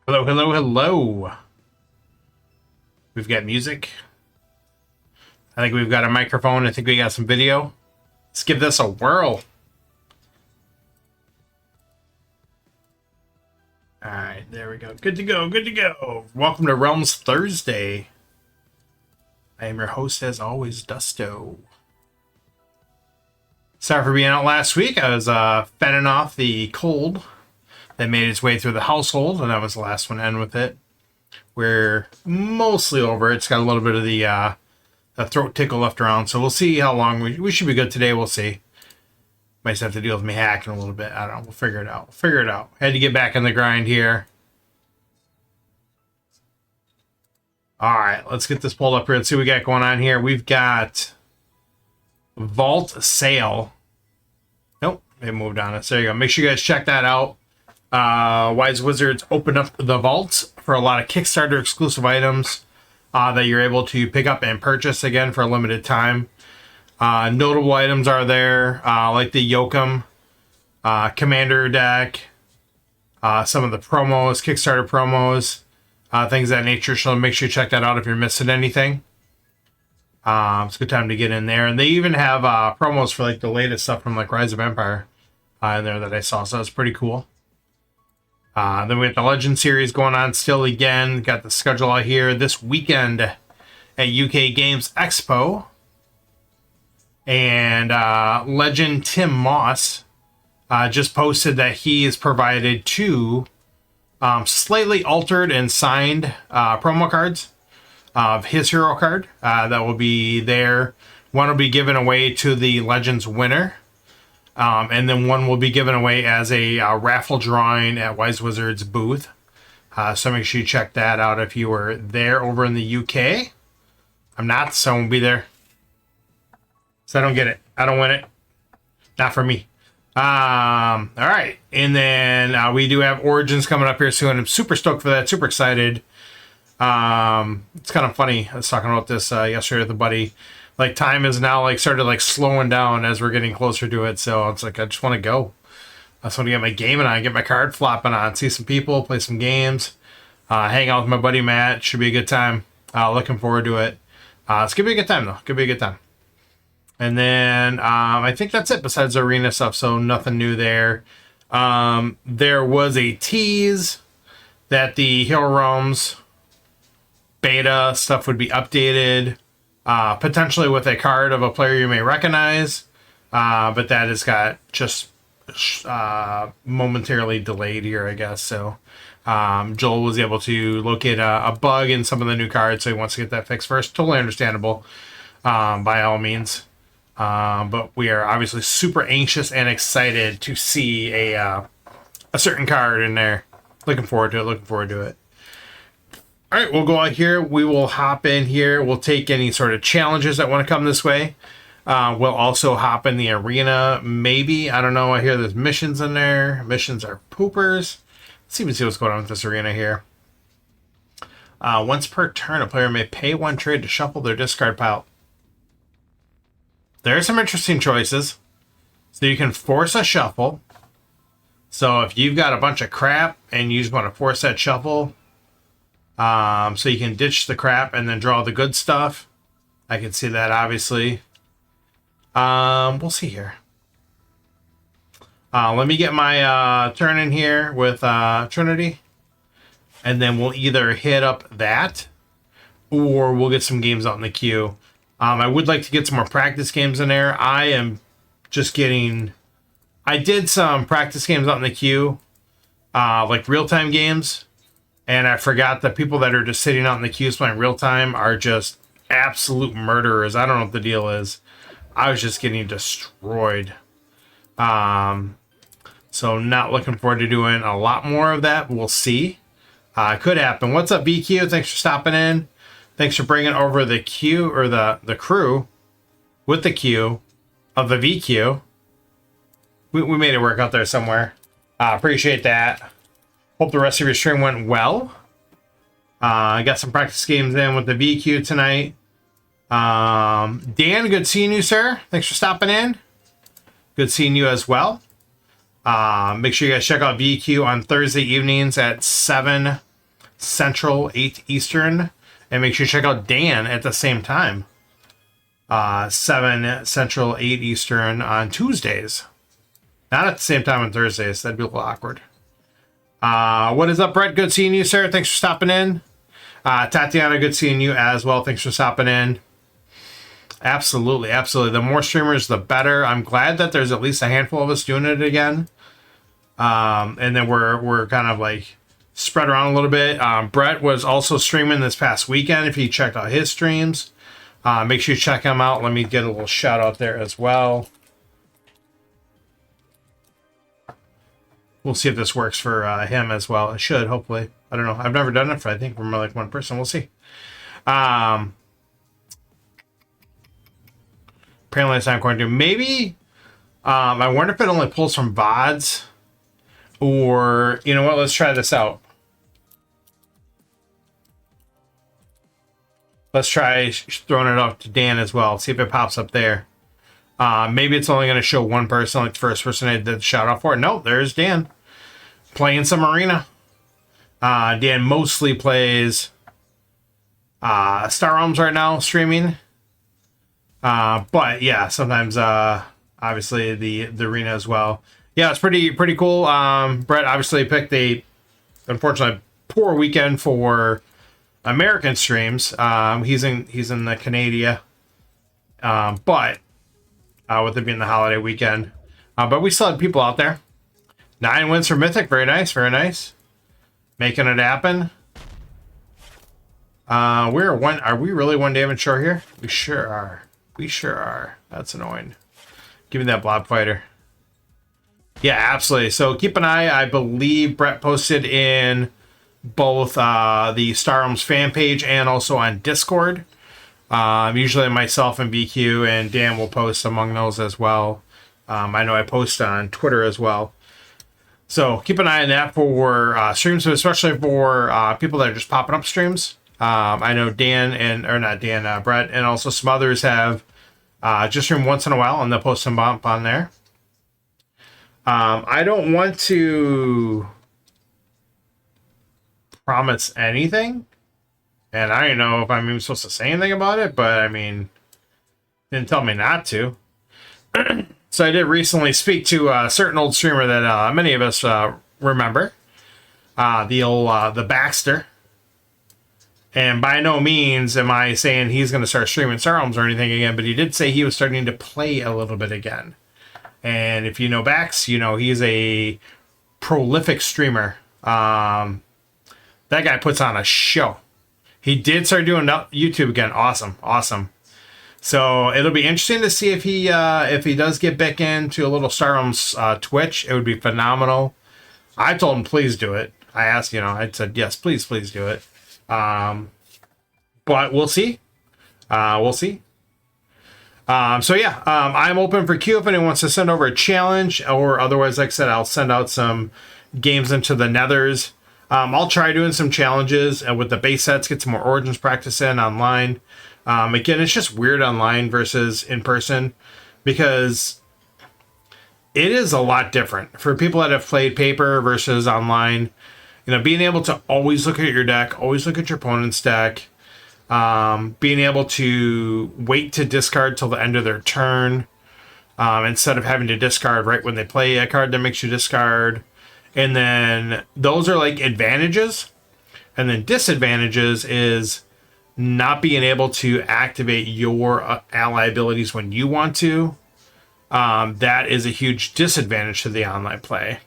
Hello, hello, hello. We've got music. I think we've got a microphone. I think we got some video. Let's give this a whirl. All right, there we go. Good to go, good to go. Welcome to Realms Thursday. I am your host, as always, Dusto. Sorry for being out last week. I was fending off the cold that made its way through the household, and that was the last one to end with it. We're mostly over. It's got a little bit of the throat tickle left around, so we'll see how long we should be good today. We'll see. Might just have to deal with me hacking a little bit. I don't know. We'll figure it out. Figure it out. Had to get back in the grind here. All right, let's get this pulled up here and see what we got going on here. We've got Vault Sale. Nope, they moved on us. There you go. Make sure you guys check that out. Wise Wizards opened up the vaults for a lot of Kickstarter exclusive items that you're able to pick up and purchase again for a limited time. Notable items are there, like the Yokum Commander deck, some of the promos, Kickstarter promos, things of that nature. So make sure you check that out if you're missing anything. It's a good time to get in there. And they even have promos for like the latest stuff from like Rise of Empire in there that I saw. So that's pretty cool. Then we got the Legend series going on still again. Got the schedule out here this weekend at UK Games Expo. And Legend Tim Moss just posted that he has provided two slightly altered and signed promo cards of his hero card that will be there. One will be given away to the Legends winner. And then one will be given away as a raffle drawing at Wise Wizards booth. So make sure you check that out if you were there over in the UK. I'm not, so I won't be there. So I don't get it. I don't win it. Not for me. All right. And then we do have Origins coming up here soon. I'm super stoked for that. Super excited. It's kind of funny. I was talking about this yesterday with a buddy. Like, time is now, like, started, like, slowing down as we're getting closer to it. So it's like, I just want to go. I just want to get my gaming on, get my card flopping on, see some people, play some games, hang out with my buddy Matt. Should be a good time. Looking forward to it. It's going to be a good time, though. Could be a good time. And then I think that's it besides the arena stuff. So nothing new there. There was a tease that the Hero Realms beta stuff would be updated. Potentially with a card of a player you may recognize, but that has got just momentarily delayed here, I guess. So Joel was able to locate a bug in some of the new cards, so he wants to get that fixed first. Totally understandable, by all means. But we are obviously super anxious and excited to see a certain card in there. Looking forward to it. Looking forward to it. All right, we'll go out here. We will hop in here. We'll take any sort of challenges that want to come this way. We'll also hop in the arena, maybe. I don't know. I hear there's missions in there. Missions are poopers. Let's see what's going on with this arena here. Once per turn, a player may pay one trade to shuffle their discard pile. There are some interesting choices. So you can force a shuffle. So if you've got a bunch of crap and you just want to force that shuffle, so you can ditch the crap and then draw the good stuff. I can see that, obviously. We'll see here. Let me get my turn in here with Trinity. And then we'll either hit up that or we'll get some games out in the queue. I would like to get some more practice games in there. I did some practice games out in the queue, like real-time games. And I forgot that people that are just sitting out in the queues playing real time are just absolute murderers. I don't know what the deal is. I was just getting destroyed. So not looking forward to doing a lot more of that. We'll see. Could happen. What's up, BQ? Thanks for stopping in. Thanks for bringing over the queue, or the crew with the queue of the VQ. We made it work out there somewhere. Appreciate that. Hope the rest of your stream went well. I got some practice games in with the VQ tonight. Dan, good seeing you, sir. Thanks for stopping in. Good seeing you as well. Make sure you guys check out VQ on Thursday evenings at 7 Central, 8 Eastern. And make sure you check out Dan at the same time. 7 Central, 8 Eastern on Tuesdays. Not at the same time on Thursdays. That'd be a little awkward. What is up, Brett? Good seeing you, sir. Thanks for stopping in. Tatiana, good seeing you as well. Thanks for stopping in. Absolutely, absolutely. The more streamers, the better. I'm glad that there's at least a handful of us doing it again. And then we're kind of like spread around a little bit. Brett was also streaming this past weekend. If you checked out his streams, make sure you check him out. Let me get a little shout out there as well. We'll see if this works for him as well. It should, hopefully. I don't know. I've never done it for, I think, for more like one person. We'll see. Apparently it's not going to. Maybe, I wonder if it only pulls from VODs. Or, you know what? Let's try this out. Let's try throwing it off to Dan as well. See if it pops up there. Maybe it's only going to show one person, like the first person I did the shout out for. No, there's Dan. Playing some arena. Dan mostly plays Star Realms right now, streaming. But yeah, sometimes obviously the arena as well. Yeah, it's pretty cool. Brett obviously picked a unfortunately poor weekend for American streams. He's in the Canada. But with it being the holiday weekend. But we still had people out there. 9 wins for Mythic. Very nice, very nice. Making it happen. Are we really one damage short here? We sure are. We sure are. That's annoying. Give me that blob fighter. Yeah, absolutely. So keep an eye. I believe Brett posted in both the Star Realms fan page and also on Discord. Usually myself and BQ and Dan will post among those as well. I know I post on Twitter as well. So keep an eye on that for streams, especially for people that are just popping up streams. I know Brett and also some others have just streamed once in a while and they'll post some bump on there. I don't want to promise anything. And I don't know if I'm even supposed to say anything about it, but I mean, didn't tell me not to. So I did recently speak to a certain old streamer that many of us remember. The Baxter. And by no means am I saying he's going to start streaming Star Realms or anything again, but he did say he was starting to play a little bit again. And if you know Bax, you know he's a prolific streamer. That guy puts on a show. He did start doing YouTube again. Awesome. So it'll be interesting to see if he does get back into a little Star Realms Twitch. It would be phenomenal. I told him please do it. I asked, I said yes, please do it. But we'll see. So yeah, I'm open for queue if anyone wants to send over a challenge, or otherwise, like I said, I'll send out some games into the nethers. I'll try doing some challenges with the base sets, get some more Origins practice in online. Again, it's just weird online versus in person because it is a lot different for people that have played paper versus online. Being able to always look at your deck, always look at your opponent's deck, being able to wait to discard till the end of their turn instead of having to discard right when they play a card that makes you discard. And then those are like advantages. And then disadvantages is not being able to activate your ally abilities when you want to. That is a huge disadvantage to the online play.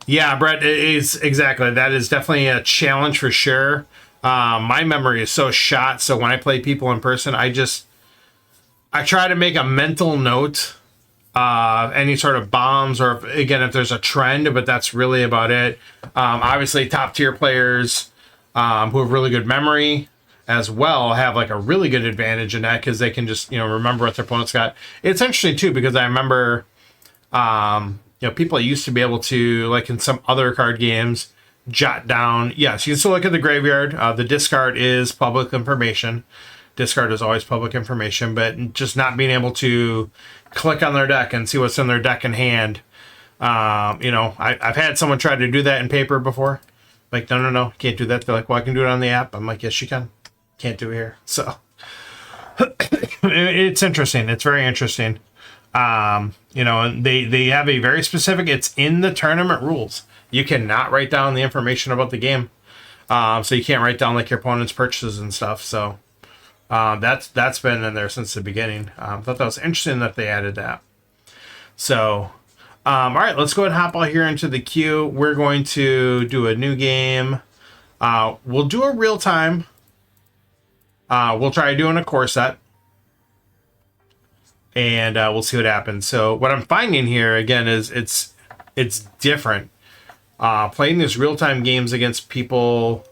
Yeah, Brett, it is exactly. That is definitely a challenge for sure. My memory is so shot. So when I play people in person, I try to make a mental note any sort of bombs or if there's a trend, but that's really about it. Obviously top tier players who have really good memory as well have like a really good advantage in that because they can just remember what their opponent's got. It's interesting too because I remember people used to be able to, like in some other card games, jot down. Yes, you can still look at the graveyard. The discard is public information. Discard is always public information, but just not being able to click on their deck and see what's in their deck in hand. I've had someone try to do that in paper before. Like, no, no, no, can't do that. They're like, well, I can do it on the app. I'm like, yes, you can. Can't do it here. So it's interesting. It's very interesting. You know, and they have a very specific, it's in the tournament rules. You cannot write down the information about the game. So you can't write down like your opponent's purchases and stuff. So that's been in there since the beginning. Thought that was interesting that they added that. So, all right, let's go ahead and hop out here into the queue. We're going to do a new game. We'll do a real time. We'll try doing a core set. And we'll see what happens. So what I'm finding here, again, is it's different. Playing these real-time games against people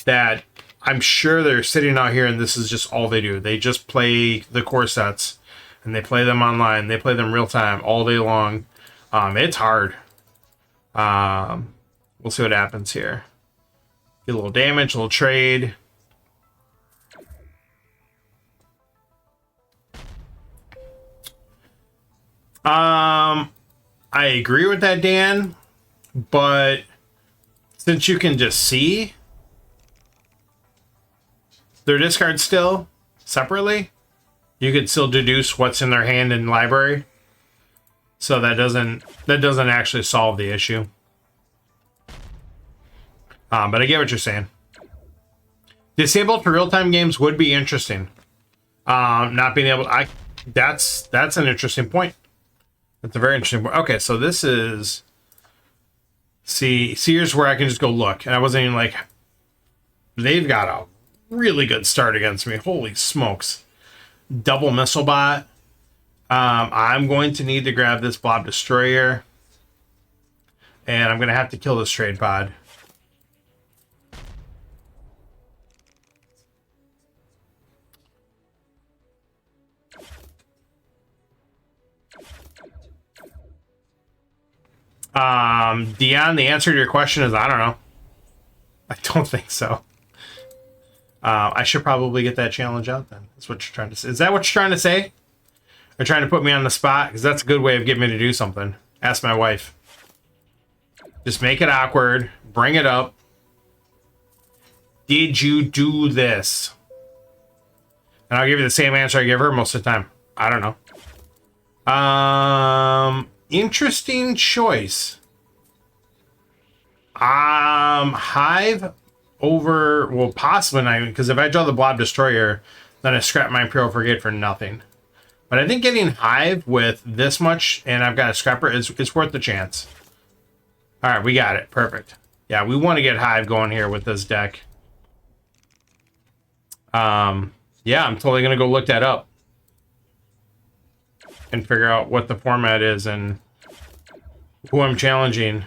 that I'm sure they're sitting out here and this is just all they do. They just play the core sets. And they play them online. They play them real-time all day long. It's hard. We'll see what happens here. Get a little damage, a little trade. I agree with that, Dan, but since you can just see their discard still separately, you could still deduce what's in their hand in library. So that doesn't actually solve the issue. But I get what you're saying. Disabled for real-time games would be interesting. Not being able to, that's an interesting point. That's a very interesting point. Okay, so this is... See, here's where I can just go look. And I wasn't even like... They've got a really good start against me. Holy smokes. Double missile bot. I'm going to need to grab this Blob Destroyer. And I'm going to have to kill this trade pod. Dion, the answer to your question is I don't know. I don't think so. I should probably get that challenge out then. That's what you're trying to say. Is that what you're trying to say? Or trying to put me on the spot? Because that's a good way of getting me to do something. Ask my wife. Just make it awkward. Bring it up. Did you do this? And I'll give you the same answer I give her most of the time. I don't know. Interesting choice. Hive over, well, possibly not, because if I draw the Blob Destroyer, then I scrap my Imperial Frigate for nothing. But I think getting Hive with this much, and I've got a scrapper, it's worth the chance. All right, we got it. Perfect. Yeah, we want to get Hive going here with this deck. Yeah, I'm totally going to go look that up. And figure out what the format is and who I'm challenging.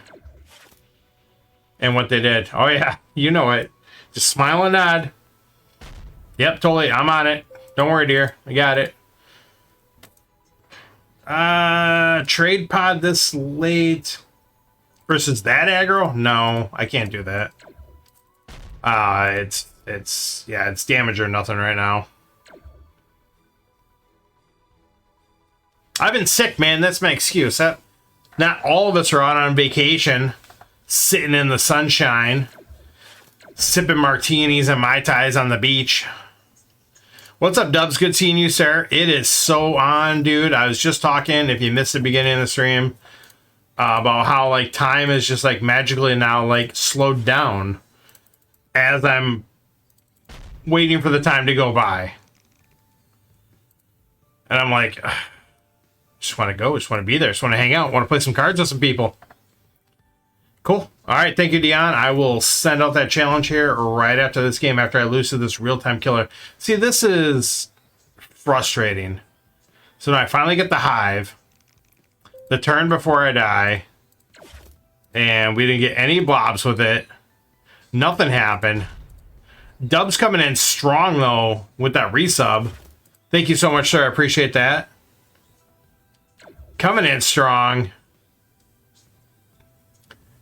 And what they did. Oh, yeah. You know it. Just smile and nod. Yep, totally. I'm on it. Don't worry, dear. I got it. Trade pod this late versus that aggro? No, I can't do that. It's damage or nothing right now. I've been sick, man. That's my excuse. Not all of us are out on vacation, sitting in the sunshine, sipping martinis and Mai Tais on the beach. What's up, Dubs? Good seeing you, sir. It is so on, dude. I was just talking, if you missed the beginning of the stream, about how, like, time is just, like, magically now, like, slowed down as I'm waiting for the time to go by. And I'm like, just want to go. Just want to be there. Just want to hang out. Want to play some cards with some people. Cool. All right. Thank you, Dion. I will send out that challenge here right after this game, after I lose to this real-time killer. See, this is frustrating. So now I finally get the Hive. The turn before I die. And we didn't get any blobs with it. Nothing happened. Dub's coming in strong, though, with that resub. Thank you so much, sir. I appreciate that. Coming in strong.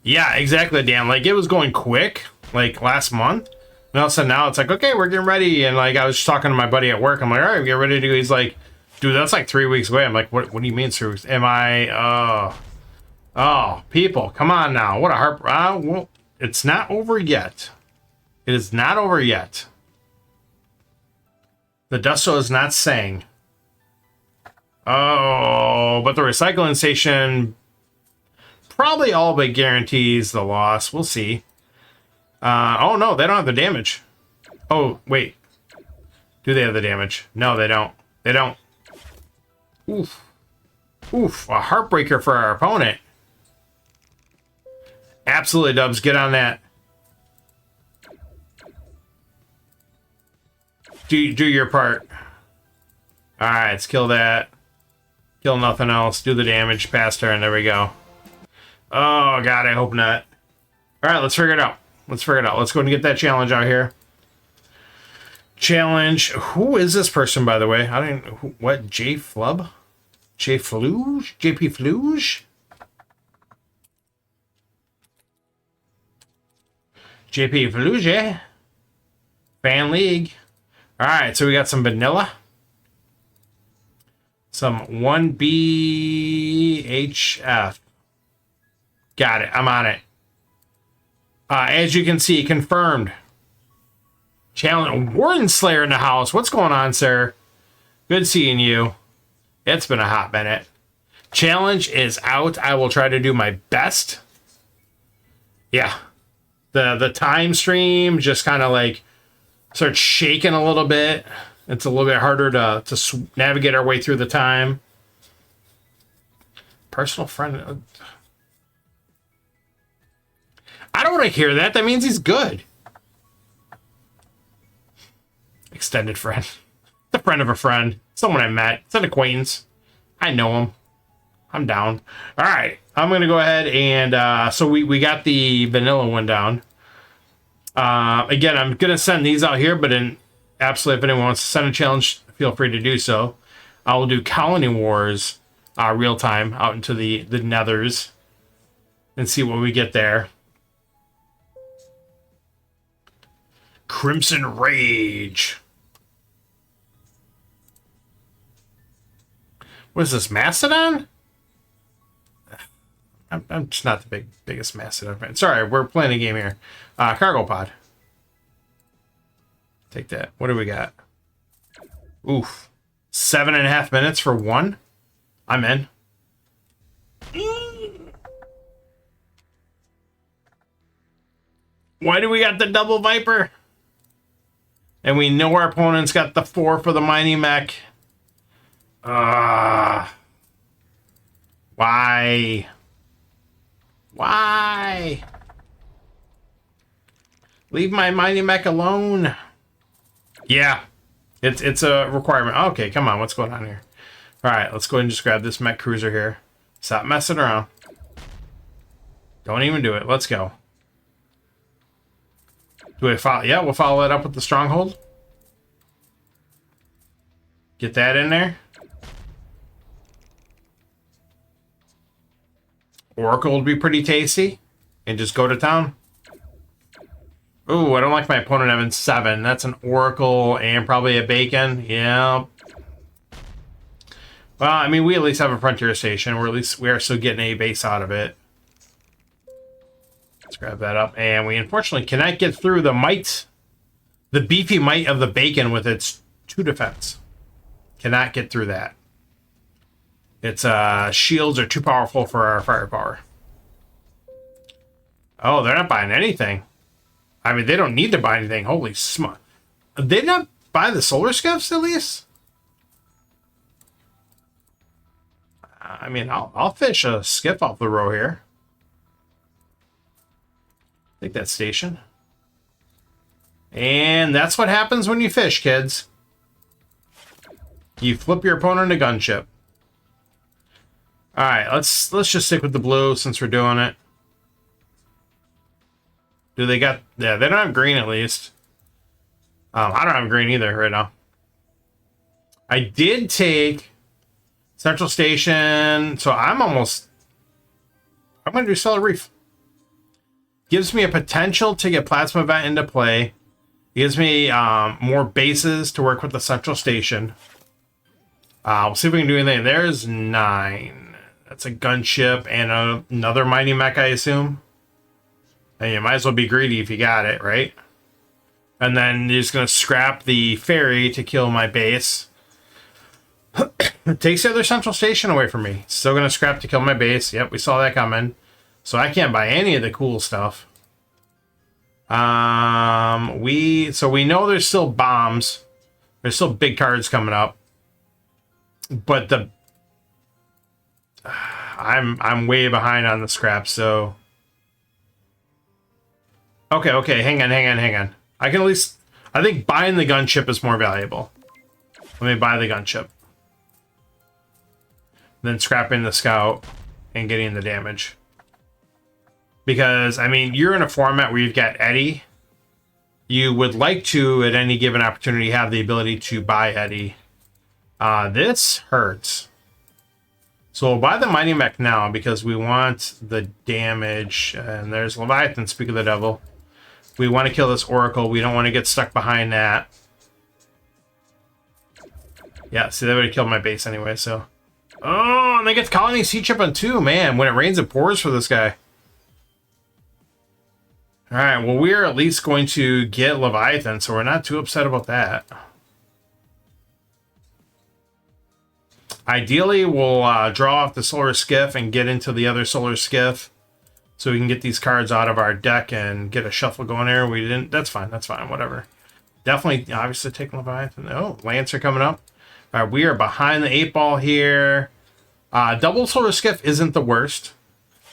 Yeah, exactly, Dan. Like, it was going quick, like, last month. And all of a sudden now it's like, okay, we're getting ready. And, like, I was just talking to my buddy at work. I'm like, all right, get ready to go. He's like, dude, that's like 3 weeks away. I'm like, what do you mean 3 weeks? Am I, oh, people, come on now. What a heart, well, it's not over yet. It is not over yet. The Dusto is not saying. Oh, but the recycling station probably all but guarantees the loss. We'll see. Oh, no, they don't have the damage. Oh, wait. Do they have the damage? No, they don't. They don't. Oof. Oof, a heartbreaker for our opponent. Absolutely, Dubs. Get on that. Do your part. Alright, let's kill that. Kill nothing else. Do the damage. Pass turn. There we go. Oh, God, I hope not. Alright, let's figure it out. Let's figure it out. Let's go and get that challenge out here. Challenge. Who is this person, by the way? I don't know. What? J Flub? J Fluge? JP Fluge? JP Fluge? Fan League. Alright, so we got some vanilla. Some 1BHF. Got it. I'm on it. As you can see, confirmed. Challenge. Warden Slayer in the house. What's going on, sir? Good seeing you. It's been a hot minute. Challenge is out. I will try to do my best. Yeah. The time stream just kind of like starts shaking a little bit. It's a little bit harder to navigate our way through the time. Personal friend. I don't want to hear that. That means he's good. Extended friend. The friend of a friend. Someone I met. It's an acquaintance. I know him. I'm down. All right. I'm going to go ahead and... so we got the vanilla one down. Again, I'm going to send these out here, but absolutely, if anyone wants to send a challenge, feel free to do so. I will do Colony Wars real time out into the nethers and see what we get there. Crimson Rage. What is this, Mastodon? I'm just not the biggest Mastodon fan. Sorry, we're playing a game here. Cargo Pod. Take that. What do we got? Oof. 7.5 minutes for one? I'm in. Why do we got the double Viper? And we know our opponent's got the 4 for the mining mech. Why? Why? Leave my mining mech alone. Yeah. It's a requirement. Okay, come on. What's going on here? All right, let's go ahead and just grab this mech cruiser here. Stop messing around. Don't even do it. Let's go. Do we follow? Yeah, we'll follow it up with the stronghold. Get that in there. Oracle would be pretty tasty. And just go to town. Ooh, I don't like my opponent having 7. That's an Oracle and probably a Bacon. Yeah. Well, I mean, we at least have a Frontier Station. Or at least we are still getting a base out of it. Let's grab that up. And we unfortunately cannot get through the might. The beefy might of the Bacon with its 2 defense. Cannot get through that. Its shields are too powerful for our firepower. Oh, they're not buying anything. I mean, they don't need to buy anything. Holy smut. Did they not buy the solar skiffs at least? I mean, I'll fish a skiff off the row here. Take that station. And that's what happens when you fish, kids. You flip your opponent a gunship. Alright, let's just stick with the blue since we're doing it. Do they got... Yeah, they don't have green at least. I don't have green either right now. I did take Central Station, so I'm going to do Stellar Reef. Gives me a potential to get Plasma Vent into play. Gives me more bases to work with the Central Station. We'll see if we can do anything. There's 9. That's a gunship and another mining mech, I assume. And you might as well be greedy if you got it, right? And then you're just going to scrap the ferry to kill my base. It takes the other central station away from me. Still going to scrap to kill my base. Yep, we saw that coming. So I can't buy any of the cool stuff. So we know there's still bombs. There's still big cards coming up. But I'm way behind on the scrap, so okay, hang on. I can at least, I think buying the gunship is more valuable. Let me buy the gunship. Then scrapping the scout and getting the damage. Because, I mean, you're in a format where you've got Eddie. You would like to, at any given opportunity, have the ability to buy Eddie. This hurts. So we'll buy the Mighty Mech now because we want the damage. And there's Leviathan, speak of the devil. We want to kill this Oracle. We don't want to get stuck behind that. Yeah, see, that would have killed my base anyway, so. Oh, and they get Colony Sea Chip on 2, man. When it rains, it pours for this guy. Alright, well, we are at least going to get Leviathan, so we're not too upset about that. Ideally, we'll draw off the Solar Skiff and get into the other Solar Skiff so we can get these cards out of our deck and get a shuffle going there. We didn't. That's fine, whatever. Definitely, obviously, take Leviathan. Oh, Lancer coming up. All right, we are behind the 8-ball here. Double Solar Skiff isn't the worst.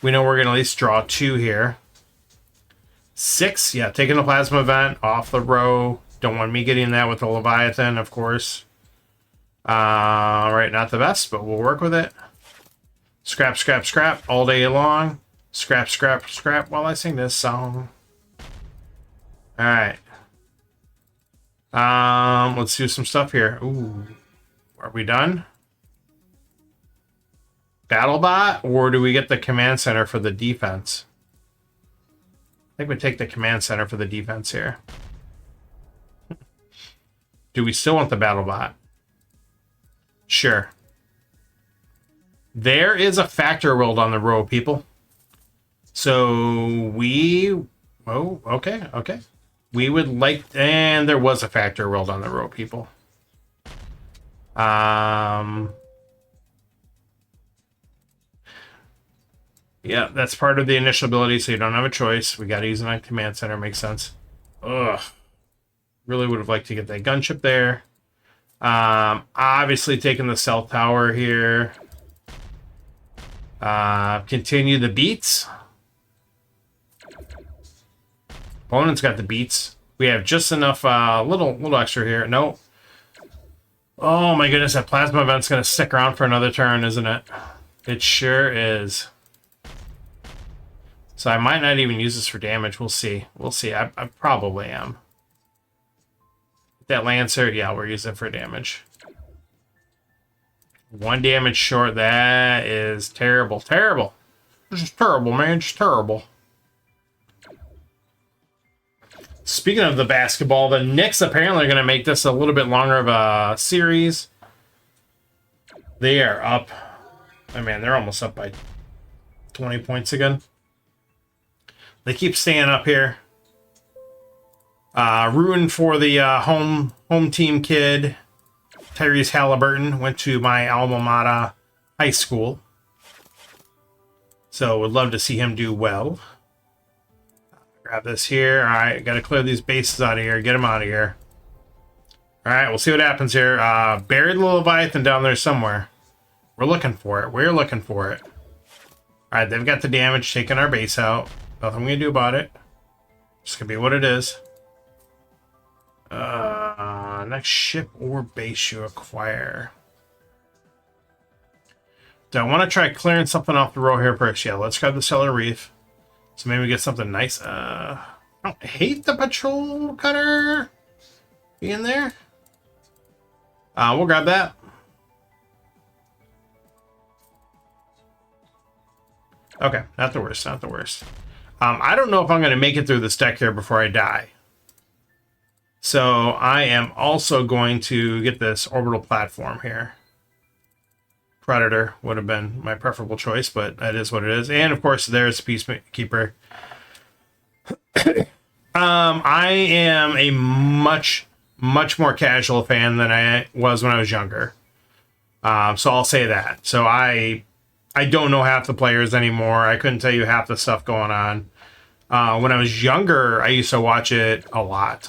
We know we're going to at least draw 2 here. 6, yeah, taking the Plasma Event off the row. Don't want me getting that with the Leviathan, of course. Right, not the best, but we'll work with it. Scrap, scrap, scrap all day long. Scrap, scrap, scrap while I sing this song. Alright. Let's do some stuff here. Ooh. Are we done? BattleBot, or do we get the command center for the defense? I think we take the command center for the defense here. Do we still want the BattleBot? Sure. There is a factor world on the row, people. So we... Oh, okay. We would like... And there was a factor world on the row, people. Yeah, that's part of the initial ability, so you don't have a choice. We got to use it on command center. Makes sense. Ugh. Really would have liked to get that gunship there. Obviously taking the cell tower here. Continue the beats. Opponent's got the beats. We have just enough, little extra here. No. Oh my goodness, that plasma event's going to stick around for another turn, isn't it? It sure is. So I might not even use this for damage. We'll see. I probably am. That Lancer, yeah, we're using it for damage. 1 damage short. That is terrible. Terrible. Just terrible, man. Just terrible. Speaking of the basketball, the Knicks apparently are going to make this a little bit longer of a series. They are up. Oh, man, they're almost up by 20 points again. They keep staying up here. Rooting for the home team kid. Tyrese Halliburton went to my alma mater high school. So would love to see him do well. Grab this here. All right, got to clear these bases out of here. Get them out of here. All right, we'll see what happens here. Buried Leviathan down there somewhere. We're looking for it. We're looking for it. All right, they've got the damage, taking our base out. Nothing we can do about it. Just gonna be what it is. Next ship or base you acquire. Do I want to try clearing something off the row here first? Yeah, let's grab the Stellar Reef. So maybe we get something nice. I don't hate the patrol cutter being there. We'll grab that. Okay, not the worst, not the worst. I don't know if I'm going to make it through this deck here before I die. So I am also going to get this orbital platform here. Predator would have been my preferable choice, but that is what it is. And of course, there's Peacekeeper. I am a much more casual fan than I was when I was younger. So I'll say that. So I don't know half the players anymore. I couldn't tell you half the stuff going on. When I was younger, I used to watch it a lot.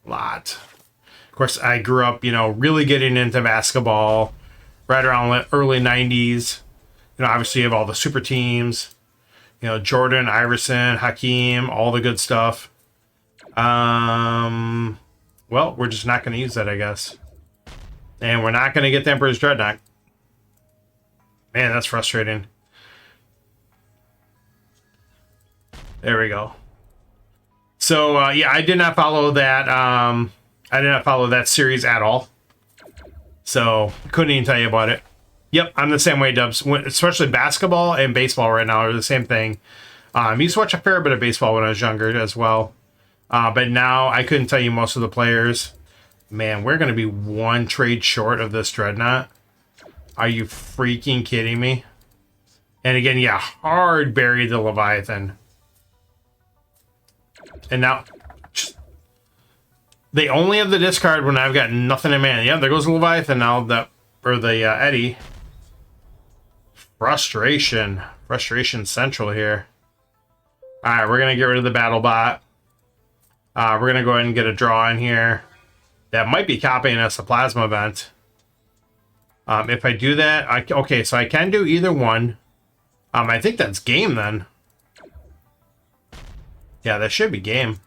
Of course, I grew up, really getting into basketball right around the early 90s. Obviously you have all the super teams, Jordan, Iverson, Hakeem, all the good stuff. Well, we're just not going to use that, I guess. And we're not going to get the Emperor's Dreadnought. Man, that's frustrating. There we go. So, yeah, I did not follow that. I did not follow that series at all. So, couldn't even tell you about it. Yep, I'm the same way, Dubs. Especially basketball and baseball right now are the same thing. I used to watch a fair bit of baseball when I was younger as well. But now I couldn't tell you most of the players. Man, we're going to be one trade short of this Dreadnought. Are you freaking kidding me? And again, yeah, hard bury the Leviathan. And now, they only have the discard when I've got nothing in mana. Yeah, there goes the Leviathan now, or the Eddie. Frustration central here. Alright, we're going to get rid of the battle bot. We're going to go ahead and get a draw in here. That might be copying us a plasma event. If I do that, okay, so I can do either one. I think that's game then. Yeah, that should be game.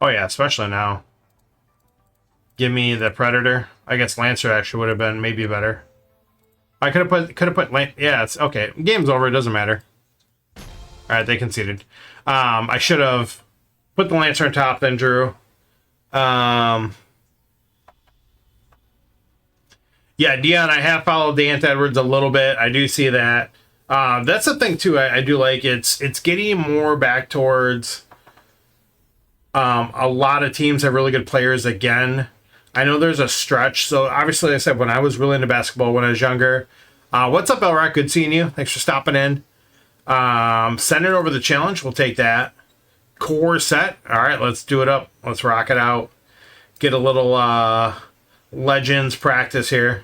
Oh yeah, especially now. Give me the Predator. I guess Lancer actually would have been maybe better. I could have put yeah, it's okay. Game's over, it doesn't matter. Alright, they conceded. I should have put the Lancer on top, then drew. Yeah, Dion, I have followed the Edwards a little bit. I do see that. That's the thing too. I do like it's getting more back towards a lot of teams have really good players again. I know there's a stretch. So obviously, like I said, when I was really into basketball when I was younger. What's up, Elrock? Good seeing you. Thanks for stopping in. Send it over the challenge. We'll take that. Core set. All right, let's do it up. Let's rock it out. Get a little Legends practice here.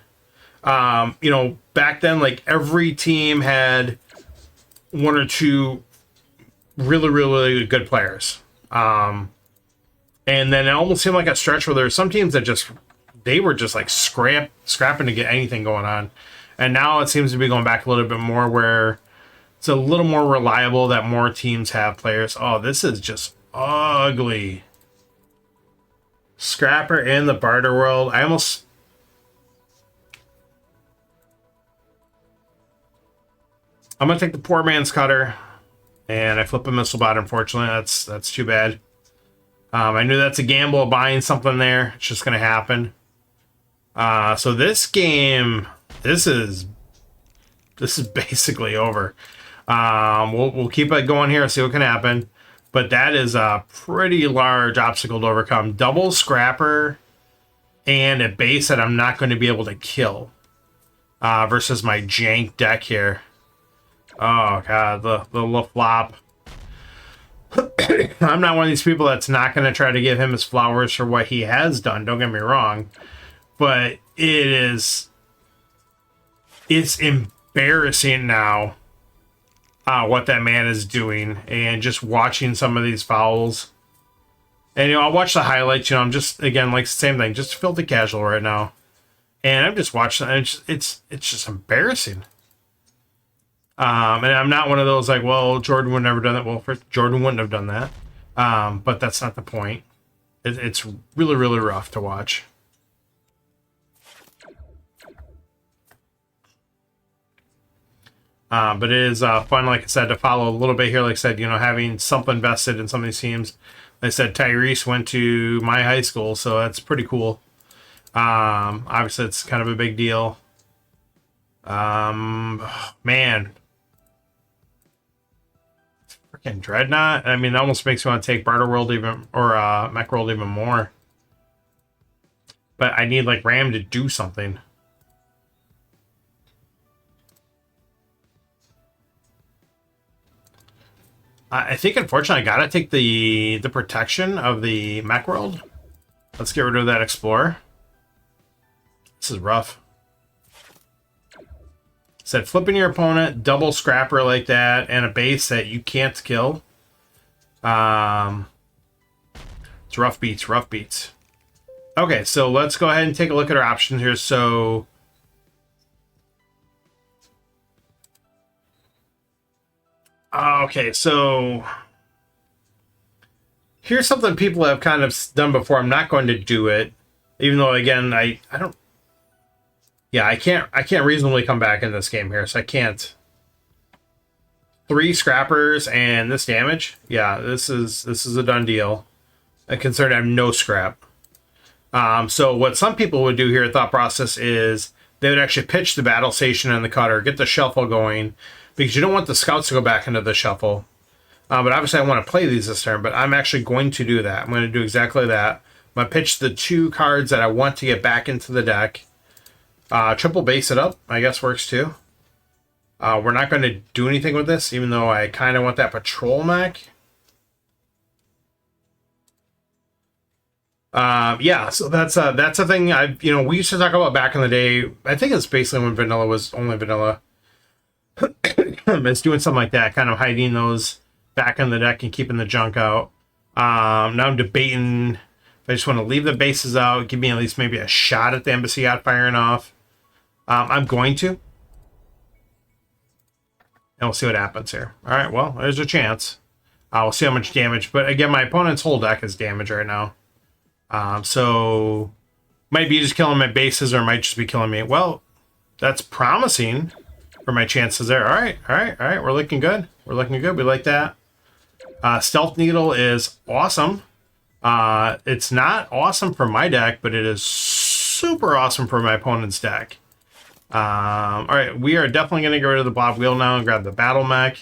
Back then, like every team had one or two really good players. And then it almost seemed like a stretch where there were some teams that they were just like scrapping to get anything going on. And now it seems to be going back a little bit more where it's a little more reliable that more teams have players. Oh, this is just ugly. Scrapper in the barter world. I'm going to take the poor man's cutter. And I flip a missile bot, unfortunately. That's too bad. I knew that's a gamble of buying something there. It's just going to happen. So this game, this is basically over. We'll keep it going here and see what can happen. But that is a pretty large obstacle to overcome. Double Scrapper and a base that I'm not going to be able to kill. Versus my jank deck here. Oh, God, the flop. I'm not one of these people that's not going to try to give him his flowers for what he has done. Don't get me wrong. But it's embarrassing now what that man is doing. And just watching some of these fouls. And, I'll watch the highlights. I'm just, again, like, same thing. Just filthy casual right now. And I'm just watching. It's just embarrassing. And I'm not one of those like, well, Jordan would never done that. Well, first, Jordan wouldn't have done that. But that's not the point. It's really rough to watch. But it is fun, like I said, to follow a little bit here. Like I said, having something vested in some of these teams. Like I said, Tyrese went to my high school, so that's pretty cool. Obviously, it's kind of a big deal. Man. Freaking Dreadnought. I mean, it almost makes me want to take Barter World or Mech World even more. But I need, like, Ram to do something. I think, unfortunately, I gotta take the protection of the mech world. Let's get rid of that explorer. This is rough. Said flipping your opponent, double scrapper like that, and a base that you can't kill. It's rough beats, rough beats. Okay, so let's go ahead and take a look at our options here. So okay, so here's something people have kind of done before. I'm not going to do it, even though, again, I don't. Yeah, I can't reasonably come back in this game here, so I can't. 3 scrappers and this damage. Yeah, this is a done deal. Considering I have no scrap. So what some people would do here, thought process, is they would actually pitch the battle station and the cutter, get the shuffle going, because you don't want the scouts to go back into the shuffle. But obviously I want to play these this turn, but I'm actually going to do that. I'm going to do exactly that. I'm going to pitch the 2 cards that I want to get back into the deck. Triple base it up, I guess, works too. We're not going to do anything with this, even though I kind of want that patrol mech. Yeah, so that's a thing we used to talk about back in the day. I think it's basically when vanilla was only vanilla. It's doing something like that, kind of hiding those back in the deck and keeping the junk out. Now I'm debating if I just want to leave the bases out, give me at least maybe a shot at the embassy out firing off. I'm going to. And we'll see what happens here. All right, well, there's a chance. We'll see how much damage. But again, my opponent's whole deck is damaged right now. So might be just killing my bases, or might just be killing me. Well, that's promising for my chances there. All right. We're looking good. We like that. Stealth Needle is awesome. It's not awesome for my deck, but it is super awesome for my opponent's deck. All right, we are definitely going to get rid of the blob wheel now and grab the battle mech.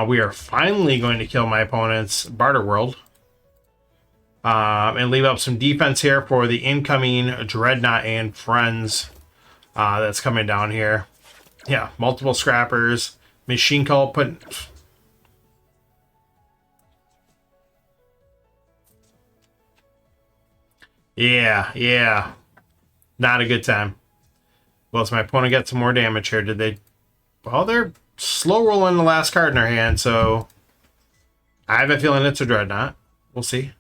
We are finally going to kill my opponent's barter world. And leave up some defense here for the incoming Dreadnought and friends that's coming down here. Yeah, multiple scrappers. Machine Call put... Yeah. Not a good time. Well, so my opponent got some more damage here. Did they... Well, they're slow rolling the last card in their hand, so... I have a feeling it's a Dreadnought. We'll see.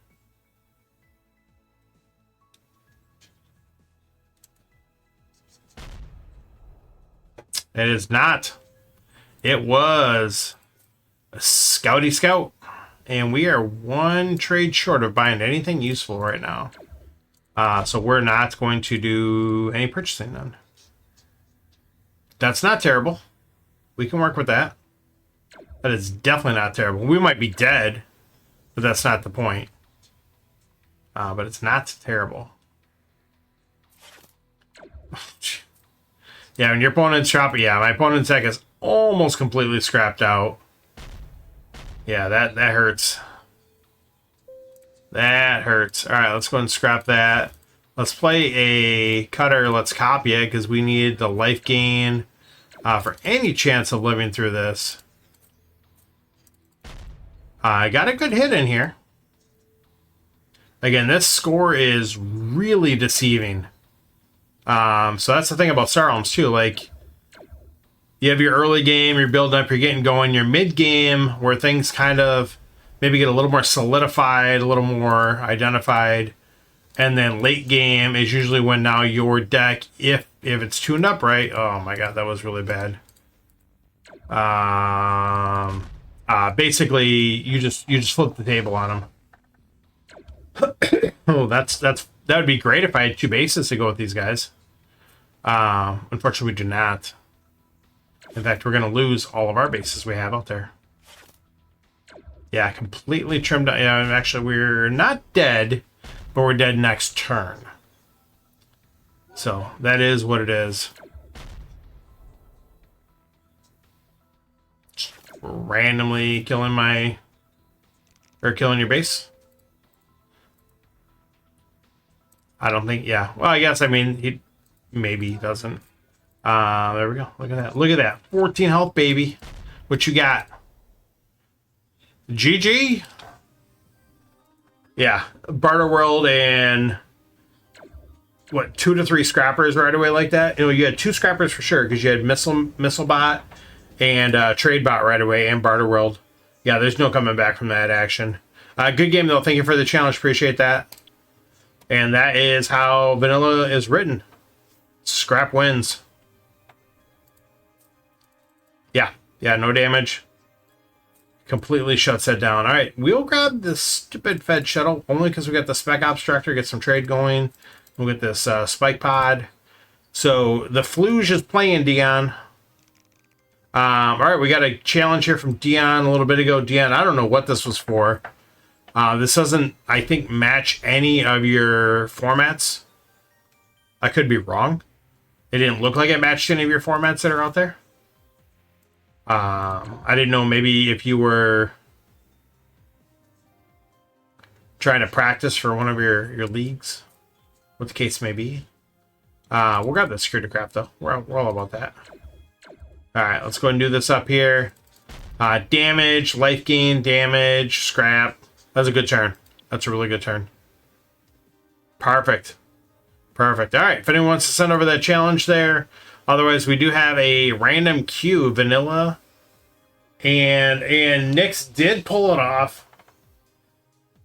It is not. It was a Scouty Scout. And we are 1 trade short of buying anything useful right now. So we're not going to do any purchasing then. That's not terrible. We can work with that. That is definitely not terrible. We might be dead, but that's not the point. But it's not terrible. Yeah, when your opponent's dropping, yeah, my opponent's deck is almost completely scrapped out. Yeah, that hurts. That hurts. All right, let's go and scrap that. Let's play a cutter. Let's copy it because we need the life gain for any chance of living through this. I got a good hit in here. Again, this score is really deceiving. So that's the thing about Star Realms too. Like, you have your early game, you're building up, you're getting going. Your mid game, where things kind of maybe get a little more solidified, a little more identified, and then late game is usually when now your deck, if it's tuned up right. Oh my god, that was really bad. Basically, you just flip the table on them. Oh, that would be great if I had 2 bases to go with these guys. Unfortunately, we do not. In fact, we're going to lose all of our bases we have out there. Yeah, completely trimmed out. Yeah, actually, we're not dead, but we're dead next turn. So, that is what it is. Just randomly killing killing your base. I don't think, yeah. Well, I guess, I mean, he maybe doesn't. There we go. Look at that. Look at that. 14 health, baby. What you got? GG. Yeah, Barter World and what, 2 to 3 scrappers right away like that. You know, you had 2 scrappers for sure because you had missile bot and trade bot right away and Barter World. Yeah, there's no coming back from that action. Good game though. Thank you for the challenge. Appreciate that. And that is how vanilla is written. Scrap wins. Yeah, no damage. Completely shuts that down. All right, we'll grab this stupid Fed shuttle only because we got the Spec Ops Tractor, get some trade going. We'll get this Spike Pod. So the Fluge is playing, Dion. All right, we got a challenge here from Dion a little bit ago. Dion, I don't know what this was for. This doesn't, I think, match any of your formats. I could be wrong. It didn't look like it matched any of your formats that are out there. I didn't know maybe if you were trying to practice for one of your leagues, what the case may be. We'll grab the security crap though. We're all about that. All right, let's go and do this up here. Damage, life gain, damage, scrap. That's a good turn. That's a really good turn. Perfect. Perfect. All right, if anyone wants to send over that challenge there. Otherwise, we do have a random queue, vanilla. And Nyx did pull it off.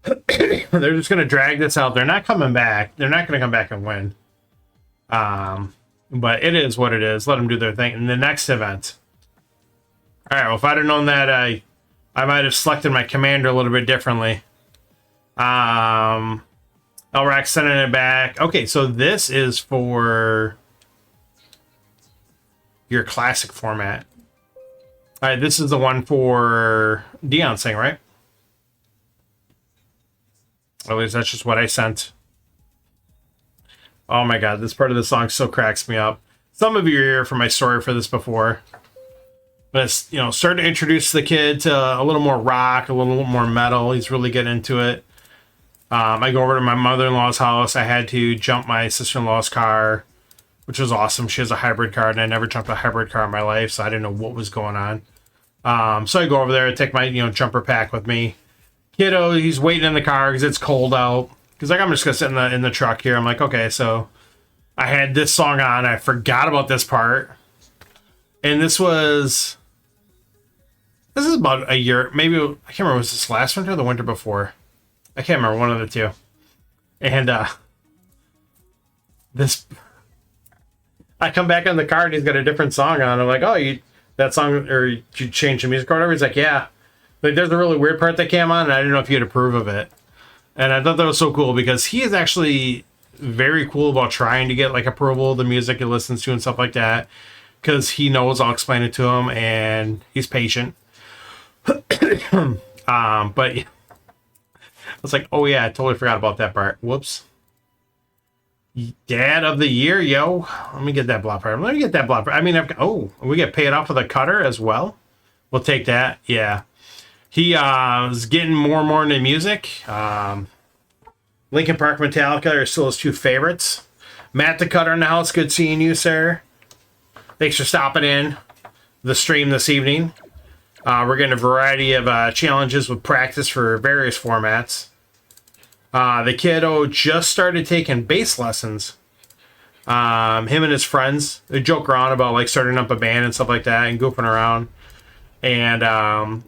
They're just going to drag this out. They're not coming back. They're not going to come back and win. But it is what it is. Let them do their thing in the next event. All right, well, if I'd have known that, I might have selected my commander a little bit differently. Elrac sending it back. Okay, so this is for your classic format. All right, this is the one for Dion saying, right? At least that's just what I sent. Oh my god, this part of the song still cracks me up. Some of you are here for my story for this before. But it's, you know, starting to introduce the kid to a little more rock, a little more metal. He's really getting into it. I go over to my mother-in-law's house. I had to jump my sister-in-law's car, which was awesome. She has a hybrid car, and I never jumped a hybrid car in my life, so I didn't know what was going on. So I go over there, take my, jumper pack with me. Kiddo, he's waiting in the car because it's cold out. He's like, I'm just gonna sit in the truck here. I'm like, okay. So I had this song on. I forgot about this part, and this is about a year, maybe. I can't remember. Was this last winter or the winter before? I can't remember, one of the two. And this, I come back in the car and he's got a different song on. I'm like, oh, that song, or you changed the music or whatever? He's like, yeah. Like, there's a really weird part that came on, and I didn't know if you'd approve of it. And I thought that was so cool because he is actually very cool about trying to get like approval of the music he listens to and stuff like that. Because he knows I'll explain it to him, and he's patient. But I was like, oh yeah, I totally forgot about that part. Whoops. Dad of the year, yo. Let me get that block part. Let me get that block part. I mean, we get paid off with a cutter as well. We'll take that. Yeah. He is getting more and more into music. Linkin Park, Metallica are still his 2 favorites. Matt the Cutter in the house. Good seeing you, sir. Thanks for stopping in the stream this evening. We're getting a variety of challenges with practice for various formats. The kiddo just started taking bass lessons. Him and his friends, they joke around about like starting up a band and stuff like that and goofing around. And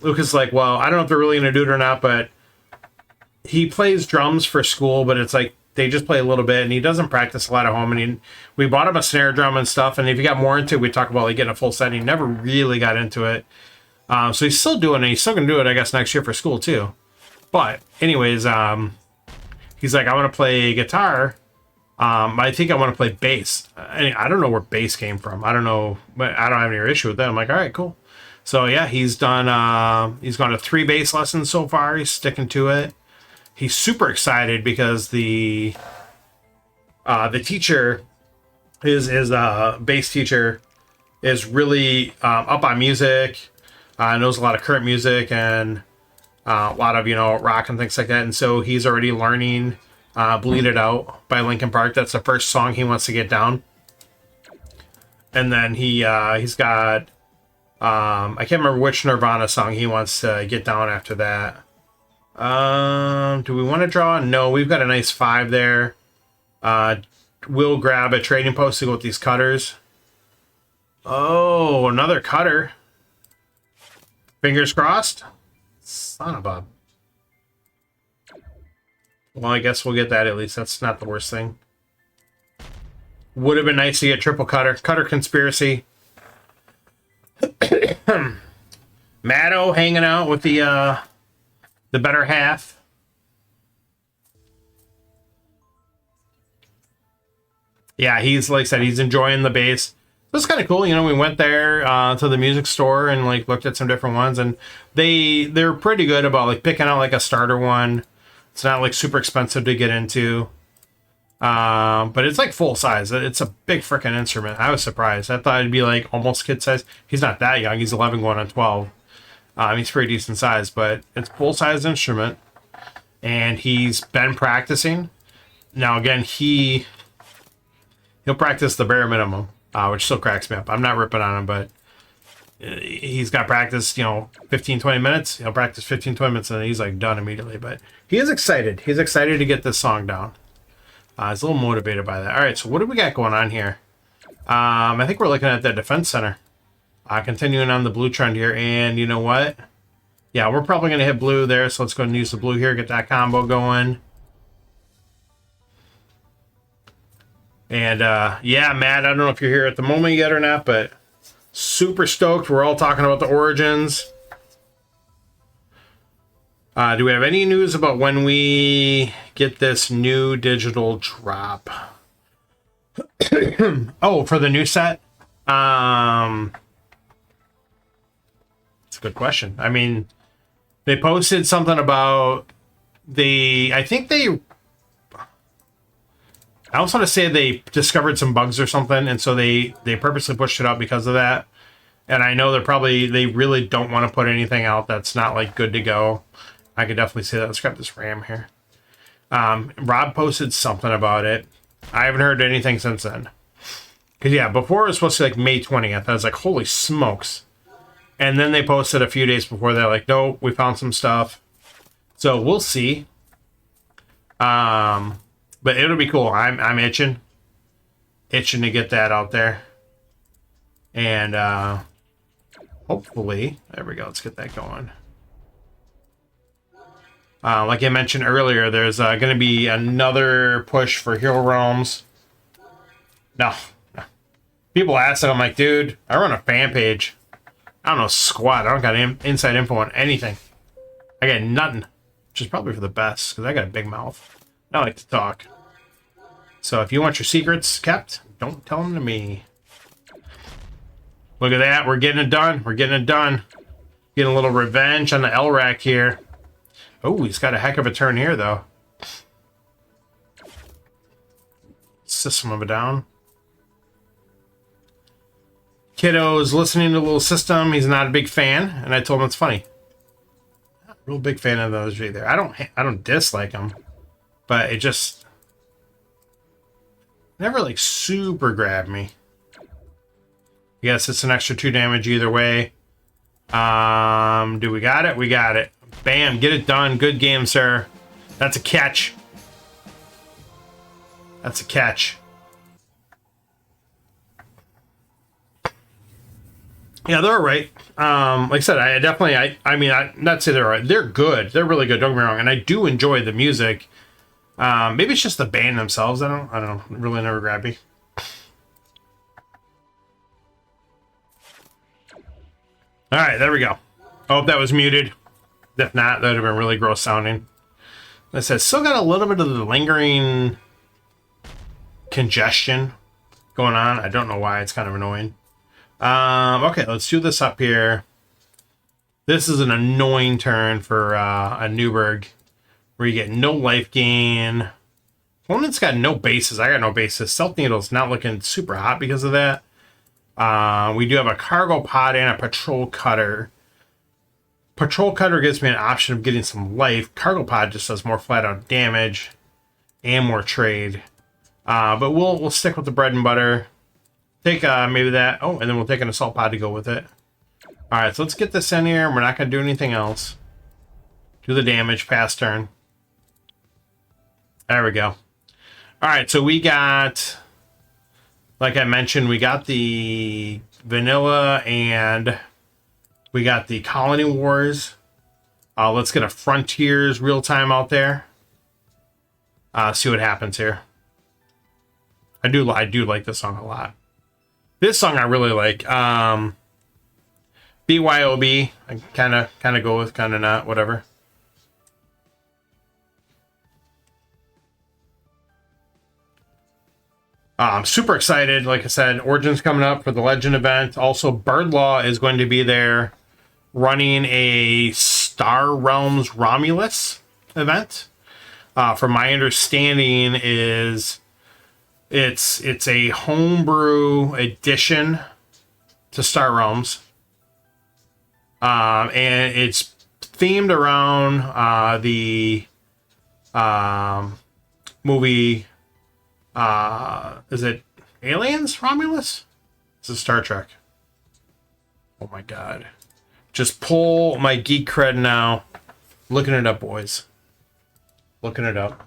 Lucas is like, well, I don't know if they're really going to do it or not, but he plays drums for school, but it's like they just play a little bit, and he doesn't practice a lot at home. And we bought him a snare drum and stuff, and if he got more into it, we talk about like getting a full set. He never really got into it. So he's still doing it. He's still going to do it, I guess, next year for school, too. But anyways, he's like, I want to play guitar. I think I want to play bass. I don't know where bass came from. I don't know, but I don't have any issue with that. I'm like, all right, cool. So yeah, he's gone to 3 bass lessons so far. He's sticking to it. He's super excited because the teacher, his bass teacher, is really up on music. Knows a lot of current music and a lot of rock and things like that. And so he's already learning "Bleed It Out" by Linkin Park. That's the first song he wants to get down. And then he's got I can't remember which Nirvana song he wants to get down after that. Do we want to draw? No, we've got a nice 5 there. We'll grab a trading post to go with these cutters. Oh, another cutter. Fingers crossed. Son of a... Well, I guess we'll get that at least. That's not the worst thing. Would have been nice to get triple cutter. Cutter conspiracy. Matto hanging out with the better half. Yeah, he's, like I said, he's enjoying the bass. It's kind of cool, you know. We went there to the music store and like looked at some different ones, and they're pretty good about like picking out like a starter one. It's not like super expensive to get into, but it's like full size. It's a big freaking instrument. I was surprised. I thought it'd be like almost kid size. He's not that young. He's 11 going on 12. He's pretty decent size, but it's full size instrument, and he's been practicing. Now again, he'll practice the bare minimum. Which still cracks me up. I'm not ripping on him, but he's got practice, 15, 20 minutes. He'll practice 15, 20 minutes, and then he's like done immediately. But he is excited. He's excited to get this song down. He's a little motivated by that. All right, so what do we got going on here? I think we're looking at the defense center. Continuing on the blue trend here, and you know what? Yeah, we're probably going to hit blue there, so let's go and use the blue here, get that combo going. And, yeah, Matt, I don't know if you're here at the moment yet or not, but super stoked. We're all talking about the Origins. Do we have any news about when we get this new digital drop? Oh, for the new set? That's a good question. I mean, they posted something about I also want to say they discovered some bugs or something, and so they purposely pushed it out because of that. And I know they really don't want to put anything out that's not like good to go. I could definitely say that. Let's grab this RAM here. Rob posted something about it. I haven't heard anything since then. Because yeah, before it was supposed to be like May 20th. I was like, holy smokes. And then they posted a few days before that, like, no, we found some stuff. So we'll see. But it'll be cool. I'm itching to get that out there, and hopefully, there we go. Let's get that going. Like I mentioned earlier, there's going to be another push for Hero Realms. No. People ask, I'm like, dude, I run a fan page. I don't know squat. I don't got inside info on anything. I got nothing, which is probably for the best because I got a big mouth. I like to talk. So if you want your secrets kept, don't tell them to me. Look at that. We're getting it done. We're getting it done. Getting a little revenge on the L-Rack here. Oh, he's got a heck of a turn here, though. System of a Down. Kiddo's listening to a little system. He's not a big fan, and I told him it's funny. Not a real big fan of those either. I don't dislike him, but it just never like super grabbed me. Yes, it's an extra 2 damage either way. Do we got it? We got it. Bam, get it done. Good game, sir. That's a catch. That's a catch. Yeah, they're all right. Like I said, I mean, not to say they're all right. They're good. They're really good. Don't get me wrong. And I do enjoy the music. Maybe it's just the band themselves. I don't know. It really never grabbed me. All right, there we go. I hope that was muted. If not, that would have been really gross sounding. Like I said, still got a little bit of the lingering congestion going on. I don't know why. It's kind of annoying. Okay, let's do this up here. This is an annoying turn for a Newberg, where you get no life gain. Opponent's got no bases. I got no bases. Stealth Needle's not looking super hot because of that. We do have a Cargo Pod and a Patrol Cutter. Patrol Cutter gives me an option of getting some life. Cargo Pod just does more flat out damage and more trade. But we'll stick with the bread and butter. Take maybe that. Oh, and then we'll take an Assault Pod to go with it. All right, so let's get this in here. We're not going to do anything else. Do the damage, pass turn. There we go. All right, so we got, like I mentioned, we got the vanilla and we got the Colony Wars. Let's get a Frontiers real time out there. See what happens here. I do like this song a lot. This song I really like. BYOB. I kind of go with, kind of not, whatever. I'm super excited. Like I said, Origins coming up for the Legend event. Also, Birdlaw is going to be there running a Star Realms Romulus event. From my understanding, is it's a homebrew addition to Star Realms, and it's themed around the movie. Is it Aliens Romulus? It's a Star Trek. Oh my god. Just pull my geek cred now. Looking it up, boys. Looking it up.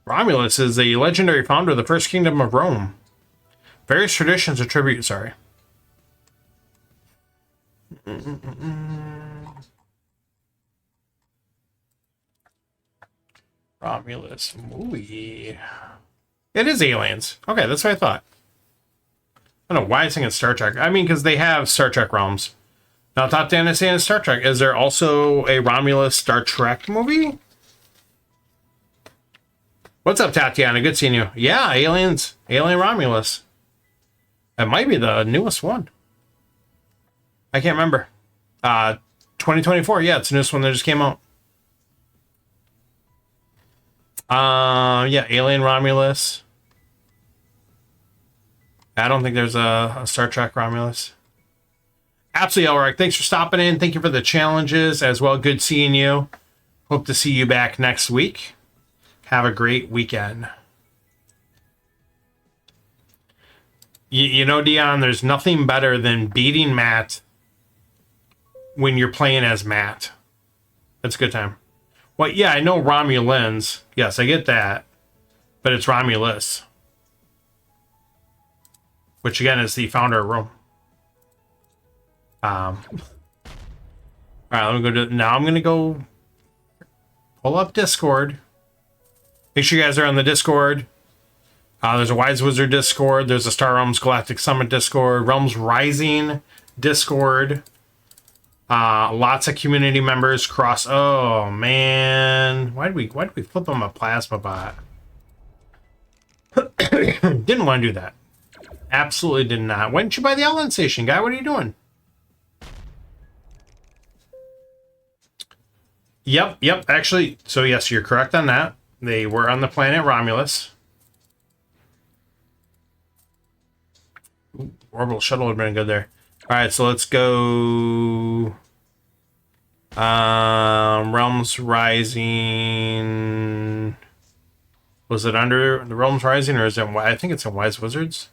Romulus is the legendary founder of the First Kingdom of Rome. Various traditions attribute... Sorry. Romulus movie. It is Aliens. Okay, that's what I thought. I don't know why I think it's Star Trek. I mean, because they have Star Trek realms. Now, Top Dynasty and Star Trek. Is there also a Romulus Star Trek movie? What's up, Tatiana? Good seeing you. Yeah, Aliens. Alien Romulus. That might be the newest one. I can't remember. 2024. Yeah, it's the newest one that just came out. Yeah, Alien Romulus. I don't think there's a Star Trek Romulus. Absolutely, Elric. Thanks for stopping in. Thank you for the challenges as well. Good seeing you. Hope to see you back next week. Have a great weekend. You know, Dion, there's nothing better than beating Matt when you're playing as Matt. That's a good time. Well, yeah, I know Romulans. Yes, I get that. But it's Romulus. Which, again, is the founder of Rome. Alright, let me go to... Now I'm going to go pull up Discord. Make sure you guys are on the Discord. There's a Wise Wizard Discord. There's a Star Realms Galactic Summit Discord. Realms Rising Discord. Lots of community members cross... Oh, man. Why did we flip them a plasma bot? Didn't want to do that. Absolutely did not. Why didn't you buy the Outland Station, guy? What are you doing? Yep. Actually, so yes, you're correct on that. They were on the planet Romulus. Ooh, orbital shuttle would have been good there. Alright, so let's go... Realms Rising... Was it under the Realms Rising, or is it... I think it's in Wise Wizards.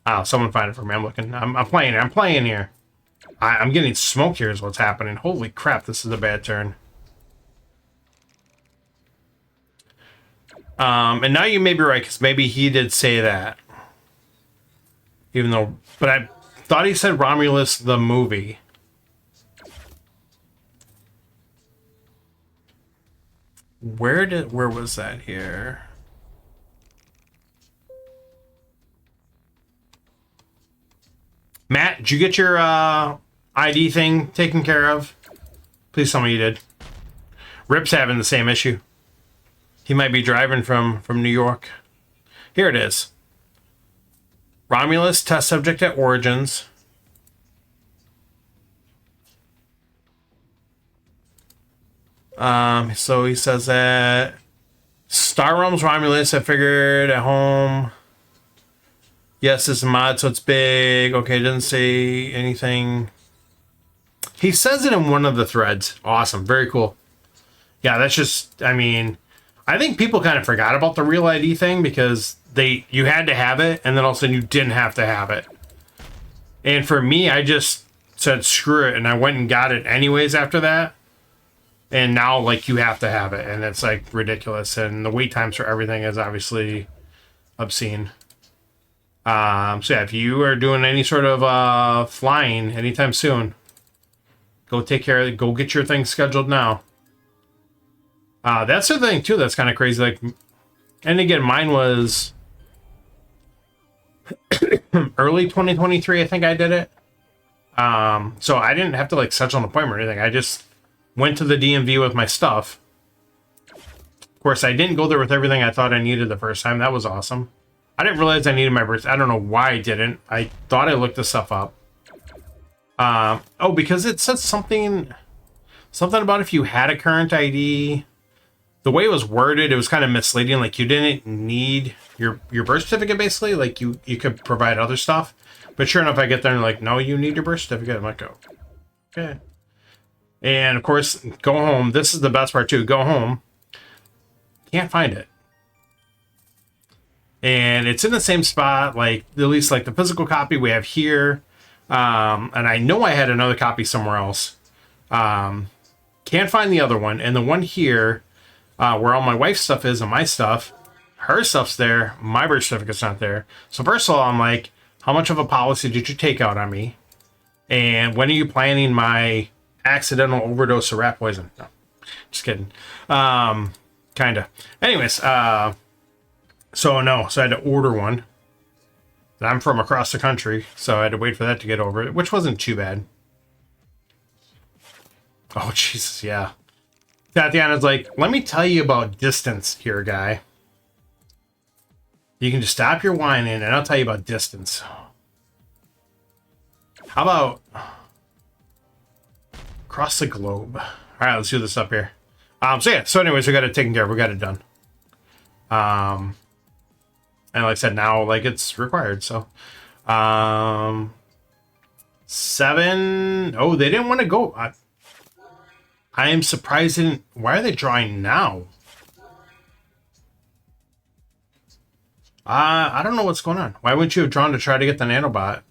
Oh, someone find it for me. I'm looking. I'm playing here. I'm getting smoked here is what's happening. Holy crap, this is a bad turn. And now you may be right, because maybe he did say that. Even though... But I thought he said Romulus the movie. Where was that here? Matt, did you get your ID thing taken care of? Please tell me you did. Rip's having the same issue. He might be driving from New York. Here it is. Romulus test subject at Origins. So he says that Star Realms Romulus, I figured at home. Yes, it's a mod, so it's big. Okay, doesn't say anything. He says it in one of the threads. Awesome, very cool. Yeah, that's just, I mean, I think people kind of forgot about the real ID thing because you had to have it, and then all of a sudden you didn't have to have it. And for me, I just said screw it, and I went and got it anyways after that. And now, like, you have to have it, and it's like ridiculous. And the wait times for everything is obviously obscene. So yeah, if you are doing any sort of flying anytime soon, go take care of it. Go get your thing scheduled now. That's the thing too. That's kind of crazy. Like, and again, mine was early 2023. I think I did it. So I didn't have to like schedule an appointment or anything. I just went to the DMV with my stuff. Of course, I didn't go there with everything I thought I needed the first time. That was awesome. I didn't realize I needed my birth. I don't know why I didn't. I thought I looked this stuff up. Oh, because it said something about if you had a current ID. The way it was worded, it was kind of misleading. Like, you didn't need your birth certificate, basically. Like, you could provide other stuff. But sure enough, I get there and like, no, you need your birth certificate. I'm like, oh, okay. And of course, go home. This is the best part too. Go home. Can't find it. And it's in the same spot, like at least like the physical copy we have here. And I know I had another copy somewhere else. Can't find the other one. And the one here, where all my wife's stuff is and my stuff, her stuff's there. My birth certificate's not there. So first of all, I'm like, how much of a policy did you take out on me? And when are you planning my accidental overdose of rat poison? No, just kidding. Kinda. Anyways, so I had to order one. I'm from across the country, so I had to wait for that to get over it, which wasn't too bad. Oh, Jesus, yeah. Tatiana's like, let me tell you about distance here, guy. You can just stop your whining, and I'll tell you about distance. How about across the globe? All right, let's do this up here. So anyways, we got it taken care of. We got it done. And like I said, now like it's required. So, 7. Oh, they didn't want to go. I am surprised. Why are they drawing now? I don't know what's going on. Why wouldn't you have drawn to try to get the nanobot?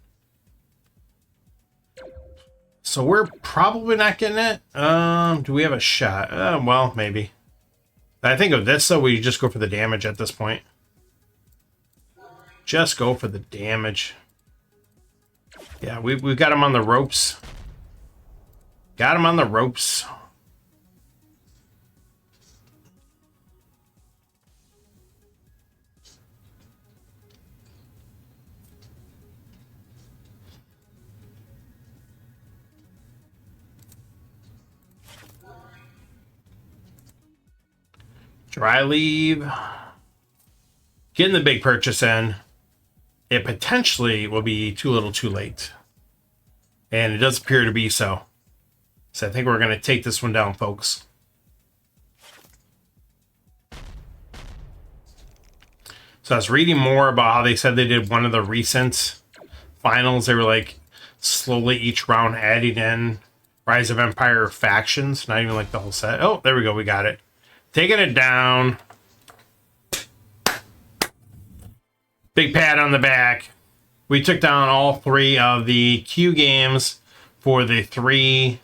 So we're probably not getting it. Do we have a shot? Well, maybe. I think of this, though, we just go for the damage at this point. Just go for the damage. Yeah, we got him on the ropes. Got him on the ropes. Dry leave. Getting the big purchase in. It potentially will be too little too late. And it does appear to be so. So I think we're going to take this one down, folks. So I was reading more about how they said they did one of the recent finals. They were like slowly each round adding in Rise of Empire factions. Not even like the whole set. Oh, there we go. We got it. Taking it down. Big pat on the back. We took down all 3 of the Q games for the 3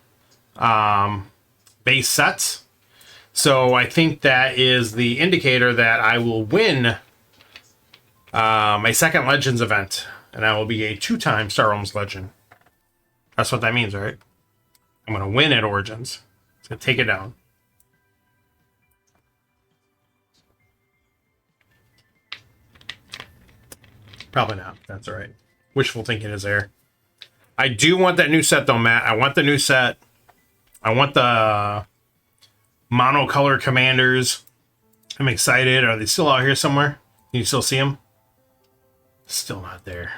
base sets. So I think that is the indicator that I will win my second Legends event. And I will be a 2-time Star Realms Legend. That's what that means, right? I'm going to win at Origins. It's going to take it down. Probably not. That's all right. Wishful thinking is there. I do want that new set, though, Matt. I want the new set. I want the monocolor commanders. I'm excited. Are they still out here somewhere? Can you still see them? Still not there.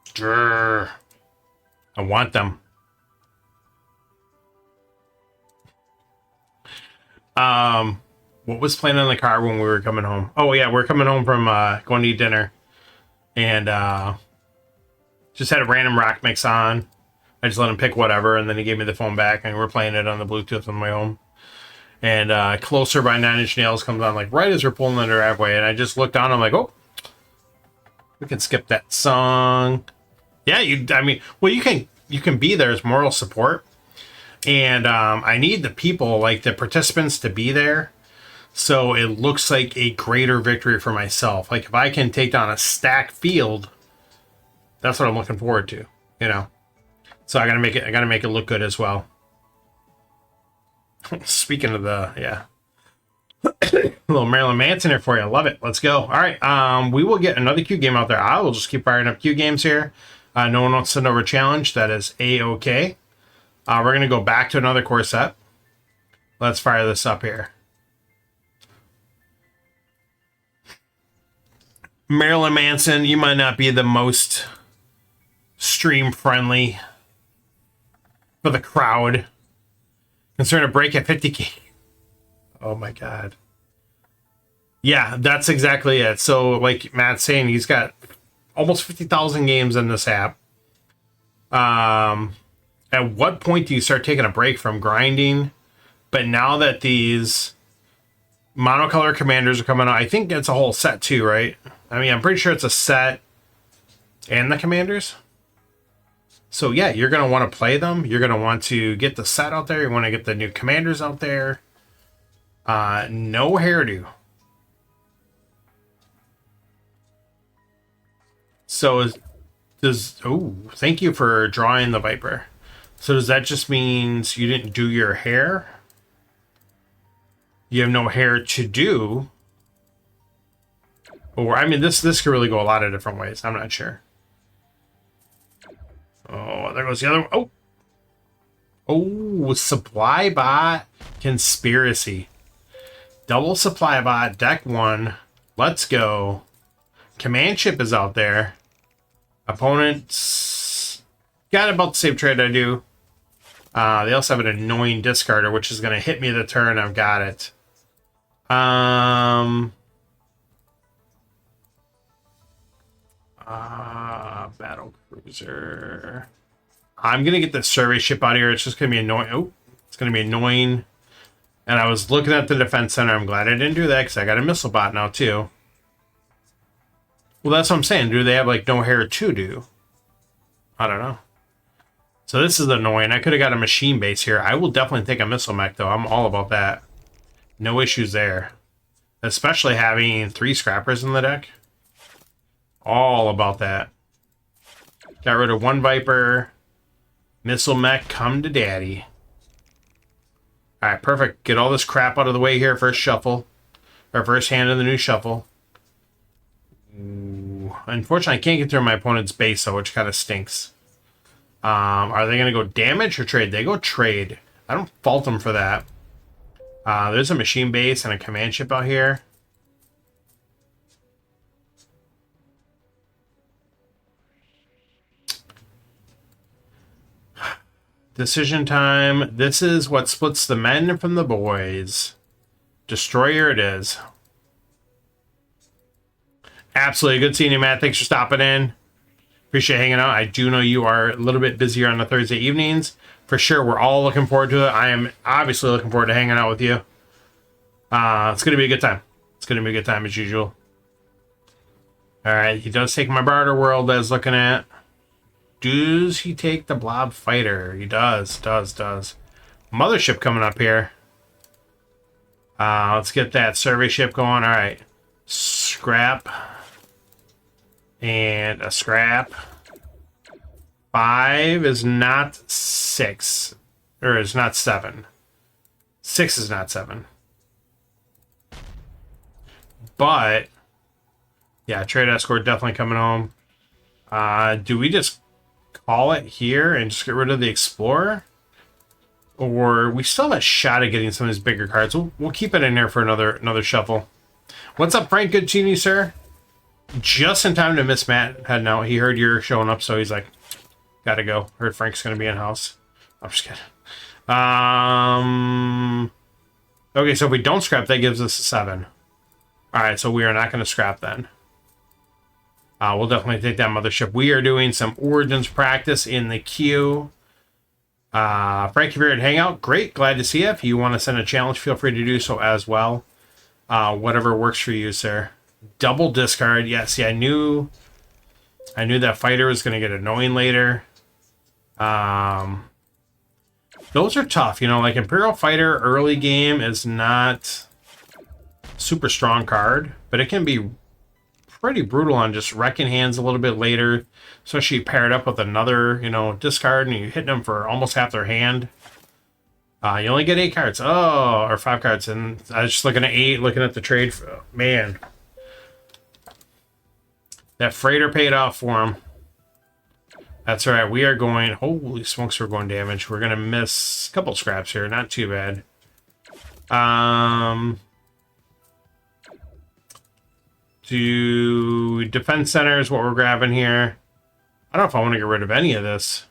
Grr. I want them. What was playing in the car when we were coming home? Oh, yeah, we're coming home from going to eat dinner. And just had a random rock mix on. I just let him pick whatever, and then he gave me the phone back, and we're playing it on the Bluetooth on the way home. And Closer by Nine Inch Nails comes on like right as we're pulling the driveway, and I just looked down. I'm like, oh, we can skip that song. Yeah, I mean, well, you can be there as moral support, and I need the people, like the participants, to be there, so it looks like a greater victory for myself. Like if I can take down a stacked field, that's what I'm looking forward to. You know, so I gotta make it look good as well. Speaking of the little Marilyn Manson here for you. I love it. Let's go. All right. We will get another Q game out there. I will just keep firing up Q games here. No one wants to send over a challenge. That is A-OK. We're going to go back to another core set. Let's fire this up here. Marilyn Manson, you might not be the most stream friendly for the crowd. Concern a break at 50K. Oh my God. Yeah, that's exactly it. So like Matt's saying, he's got almost 50,000 games in this app. At what point do you start taking a break from grinding? But now that these monocolor commanders are coming out, I think it's a whole set too, right? I mean, I'm pretty sure it's a set and the commanders. So yeah, you're going to want to play them. You're going to want to get the set out there. You want to get the new commanders out there. No hairdo. So thank you for drawing the Viper. So does that just means you didn't do your hair? You have no hair to do? Or, I mean, this could really go a lot of different ways. I'm not sure. Oh, there goes the other one. Oh, supply bot conspiracy. Double supply bot, deck 1. Let's go. Command ship is out there. Opponents got about the same trade I do. They also have an annoying discarder, which is going to hit me the turn. I've got it. Battle cruiser. I'm going to get the survey ship out of here. It's just going to be annoying. Oh, it's going to be annoying. And I was looking at the defense center. I'm glad I didn't do that because I got a missile bot now too. Well, that's what I'm saying. Do they have like no hair to do? I don't know. So this is annoying. I could have got a machine base here. I will definitely take a missile mech though. I'm all about that. No issues there. Especially having 3 scrappers in the deck. All about that. Got rid of 1 Viper. Missile mech, come to daddy. Alright, perfect. Get all this crap out of the way here. First shuffle. Or first hand of the new shuffle. Ooh. Unfortunately, I can't get through my opponent's base, though, which kind of stinks. Are they going to go damage or trade? They go trade. I don't fault them for that. There's a machine base and a command ship out here. Decision time. This is what splits the men from the boys. Destroyer it is. Absolutely. Good seeing you, Matt. Thanks for stopping in. Appreciate hanging out. I do know you are a little bit busier on the Thursday evenings. For sure, we're all looking forward to it. I am obviously looking forward to hanging out with you. It's going to be a good time. It's going to be a good time as usual. All right. He does take my barter world as looking at. Does he take the blob fighter? He does. Mothership coming up here. Let's get that survey ship going. All right. Scrap. And a scrap. 5 is not 6. Or is not 7. 6 is not 7. But, yeah, trade escort definitely coming home. Do we just call it here and just get rid of the explorer? Or we still have a shot at getting some of these bigger cards. We'll keep it in there for another shuffle. What's up, Frank? Good seeing you, sir. Just in time to miss Matt heading out. He heard you're showing up, so he's like, gotta go. Heard Frank's gonna be in house. I'm just kidding. Okay, so if we don't scrap, that gives us a 7. Alright, so we are not gonna scrap then. We'll definitely take that mothership. We are doing some Origins practice in the queue. Frank, if you're at Hangout, great. Glad to see you. If you want to send a challenge, feel free to do so as well. Whatever works for you, sir. Double discard. Yes, yeah, I knew that fighter was going to get annoying later. Those are tough. You know, like Imperial Fighter early game is not super strong card, but it can be pretty brutal on just wrecking hands a little bit later, especially paired up with another, you know, discard and you're hitting them for almost half their hand. You only get 8 cards. Oh, or 5 cards. And I was just looking at 8, looking at the trade. Man. That freighter paid off for him. That's all right. We are going... Holy smokes, we're going damage. We're going to miss a couple scraps here. Not too bad. To defense center is what we're grabbing here. I don't know if I want to get rid of any of this.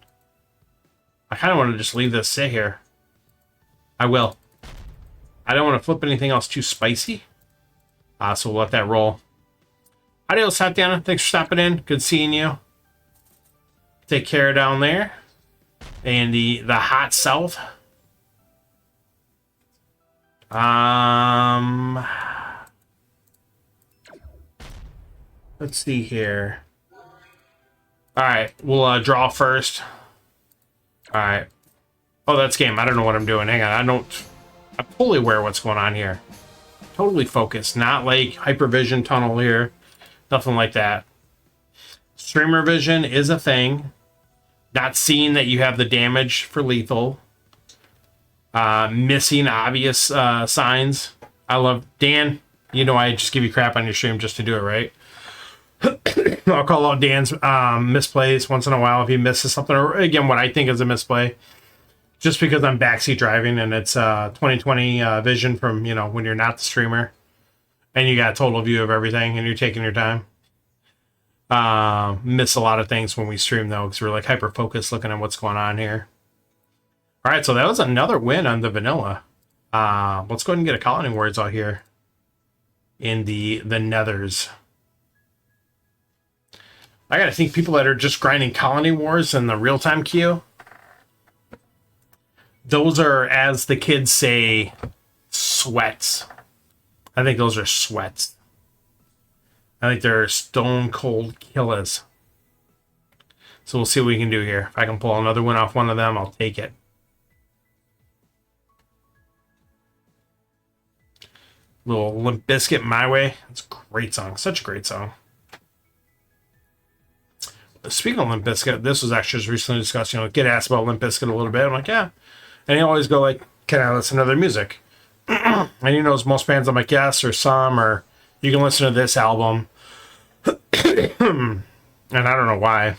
I kind of want to just leave this sit here. I will. I don't want to flip anything else too spicy. So we'll let that roll. Adios, Tatiana. Thanks for stopping in. Good seeing you. Take care down there. And the hot south. Let's see here. Alright, we'll draw first. Alright. Oh, that's game. I don't know what I'm doing. Hang on. I'm fully aware of what's going on here. Totally focused. Not like hypervision tunnel here. Nothing like that. Streamer vision is a thing. Not seeing that you have the damage for lethal. Missing obvious signs. I love... Dan, you know I just give you crap on your stream just to do it, right? I'll call out Dan's misplays once in a while if he misses something. Or, again, what I think is a misplay. Just because I'm backseat driving and it's 2020 vision from, you know, when you're not the streamer. And you got a total view of everything and you're taking your time. Miss a lot of things when we stream, though, because we're like hyper-focused looking at what's going on here. All right, so that was another win on the vanilla. Let's go ahead and get a colony words out here in the nethers. I gotta think people that are just grinding colony wars in the real-time queue. Those are, as the kids say, sweats. I think those are sweats. I think they're stone cold killers. So we'll see what we can do here. If I can pull another one off one of them, I'll take it. Little Limp Bizkit My Way. It's a great song. Such a great song. Speaking of Limp Bizkit, this was actually just recently discussed. You know, get asked about Limp Bizkit a little bit. I'm like, yeah. And he always go like, can I listen to their music? And he knows most bands I'm like, yes, or some, or you can listen to this album. And I don't know why.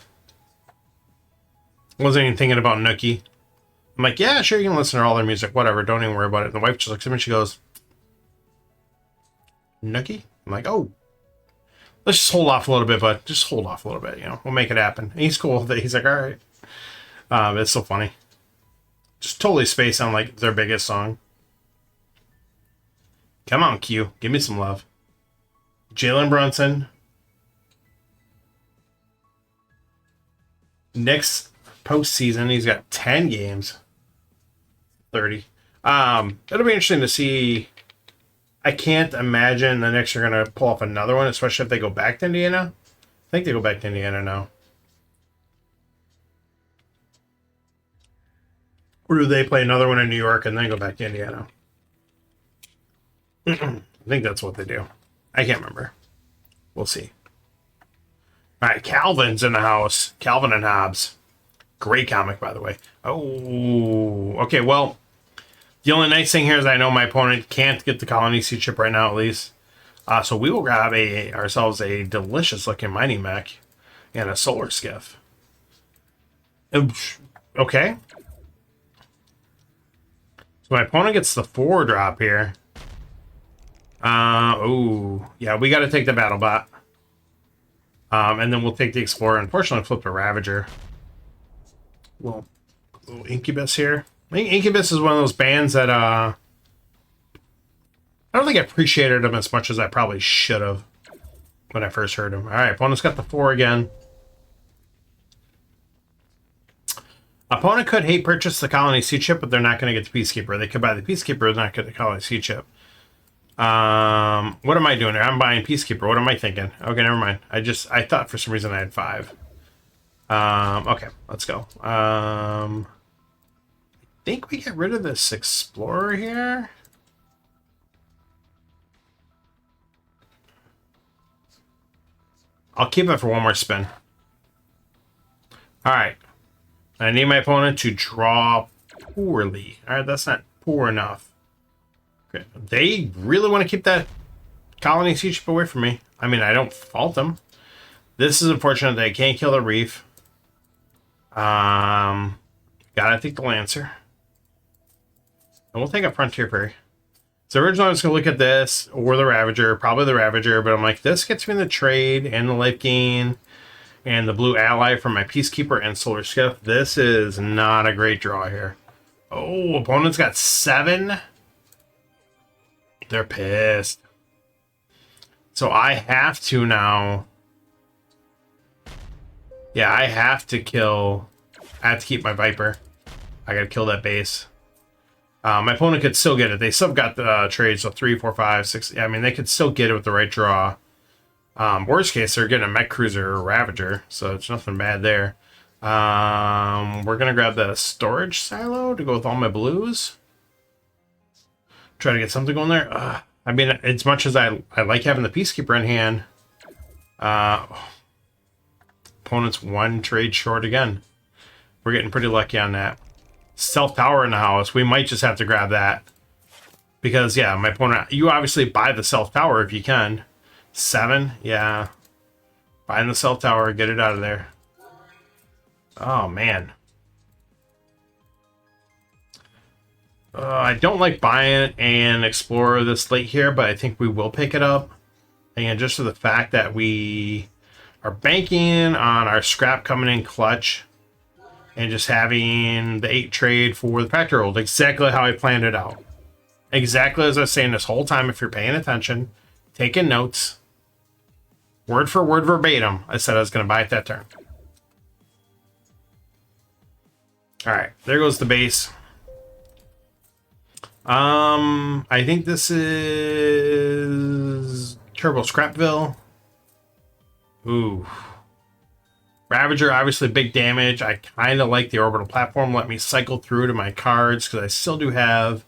Wasn't even thinking about Nookie. I'm like, yeah, sure, you can listen to all their music, whatever, don't even worry about it. And the wife just looks at me and she goes, Nookie? I'm like, oh. Let's just hold off a little bit, but just hold off a little bit, you know. We'll make it happen. And he's cool with it. He's like, all right. It's so funny. Just totally spaced on like their biggest song. Come on, Q. Give me some love. Jalen Brunson. Next postseason, he's got 10 games. 30. It'll be interesting to see. I can't imagine the Knicks are going to pull off another one, especially if they go back to Indiana. I think they go back to Indiana now. Or do they play another one in New York and then go back to Indiana? I think that's what they do. I can't remember. We'll see. All right, Calvin's in the house. Calvin and Hobbes. Great comic, by the way. Oh, okay, well, the only nice thing here is I know my opponent can't get the Colony Sea chip right now, at least. So we will grab ourselves a delicious-looking mining mech and a solar skiff. Okay. So my opponent gets the 4 drop here. Oh, yeah, we got to take the battle bot. And then we'll take the Explorer. Unfortunately, flip a Ravager. Little Incubus here. I think Incubus is one of those bands that, I don't think I appreciated them as much as I probably should have when I first heard them. All right, opponent's got the 4 again. Opponent could hate purchase the Colony C chip, but they're not going to get the Peacekeeper. They could buy the Peacekeeper, not get the Colony C chip. What am I doing here? I'm buying Peacekeeper. What am I thinking? Okay, never mind. I thought for some reason I had 5. Okay, let's go. I think we get rid of this Explorer here. I'll keep it for one more spin. Alright. I need my opponent to draw poorly. Alright, that's not poor enough. Okay. They really want to keep that Colony Sea chip away from me. I mean, I don't fault them. This is unfortunate that I can't kill the Reef. Gotta take the Lancer. And we'll take a Frontier Ferry. So originally I was going to look at this or the Ravager, probably the Ravager, but I'm like, this gets me the trade and the life gain and the blue ally for my Peacekeeper and Solar Skiff. This is not a great draw here. Oh, opponent's got 7. They're pissed. So I have to now. Yeah, I have to kill. I have to keep my Viper. I got to kill that base. My opponent could still get it. They still got the trade, so 3, 4, 5, 6. I mean, they could still get it with the right draw. Worst case, they're getting a Mech Cruiser or Ravager, so it's nothing bad there. We're going to grab the storage silo to go with all my blues. Try to get something going there. I mean, as much as I like having the Peacekeeper in hand, opponent's 1 trade short again. We're getting pretty lucky on that. Stealth Tower in the house. We might just have to grab that. Because, yeah, my opponent... You obviously buy the Stealth Tower if you can. 7? Yeah. Buying the Stealth Tower. Get it out of there. Oh, man. I don't like buying an Explorer this late here, but I think we will pick it up. And just for the fact that we are banking on our scrap coming in clutch. And just having the 8 trade for the factory hold. Exactly how I planned it out. Exactly as I was saying this whole time, if you're paying attention, taking notes, word for word verbatim, I said I was going to buy it that turn. Alright, there goes the base. I think this is Turbo Scrapville. Ooh. Ravager, obviously big damage. I kind of like the orbital platform. Let me cycle through to my cards because I still do have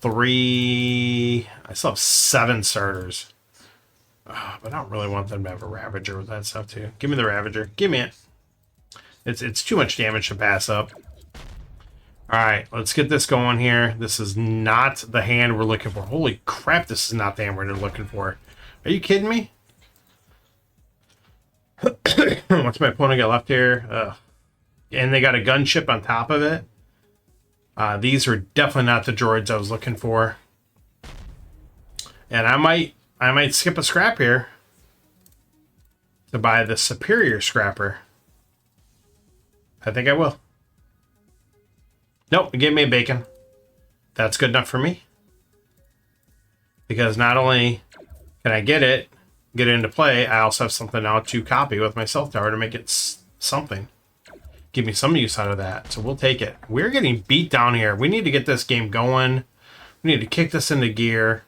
3. I still have 7 starters. But I don't really want them to have a Ravager with that stuff too. Give me the Ravager. Give me it. It's too much damage to pass up. Alright, let's get this going here. This is not the hand we're looking for. Holy crap, this is not the hand we're looking for. Are you kidding me? What's my opponent got left here? And they got a gunship on top of it. These are definitely not the droids I was looking for. And I might skip a scrap here to buy the superior scrapper. I think I will. Nope, it gave me a bacon. That's good enough for me. Because not only can I get it into play, I also have something now to copy with my Stealth Tower to make it something. Give me some use out of that. So we'll take it. We're getting beat down here. We need to get this game going. We need to kick this into gear.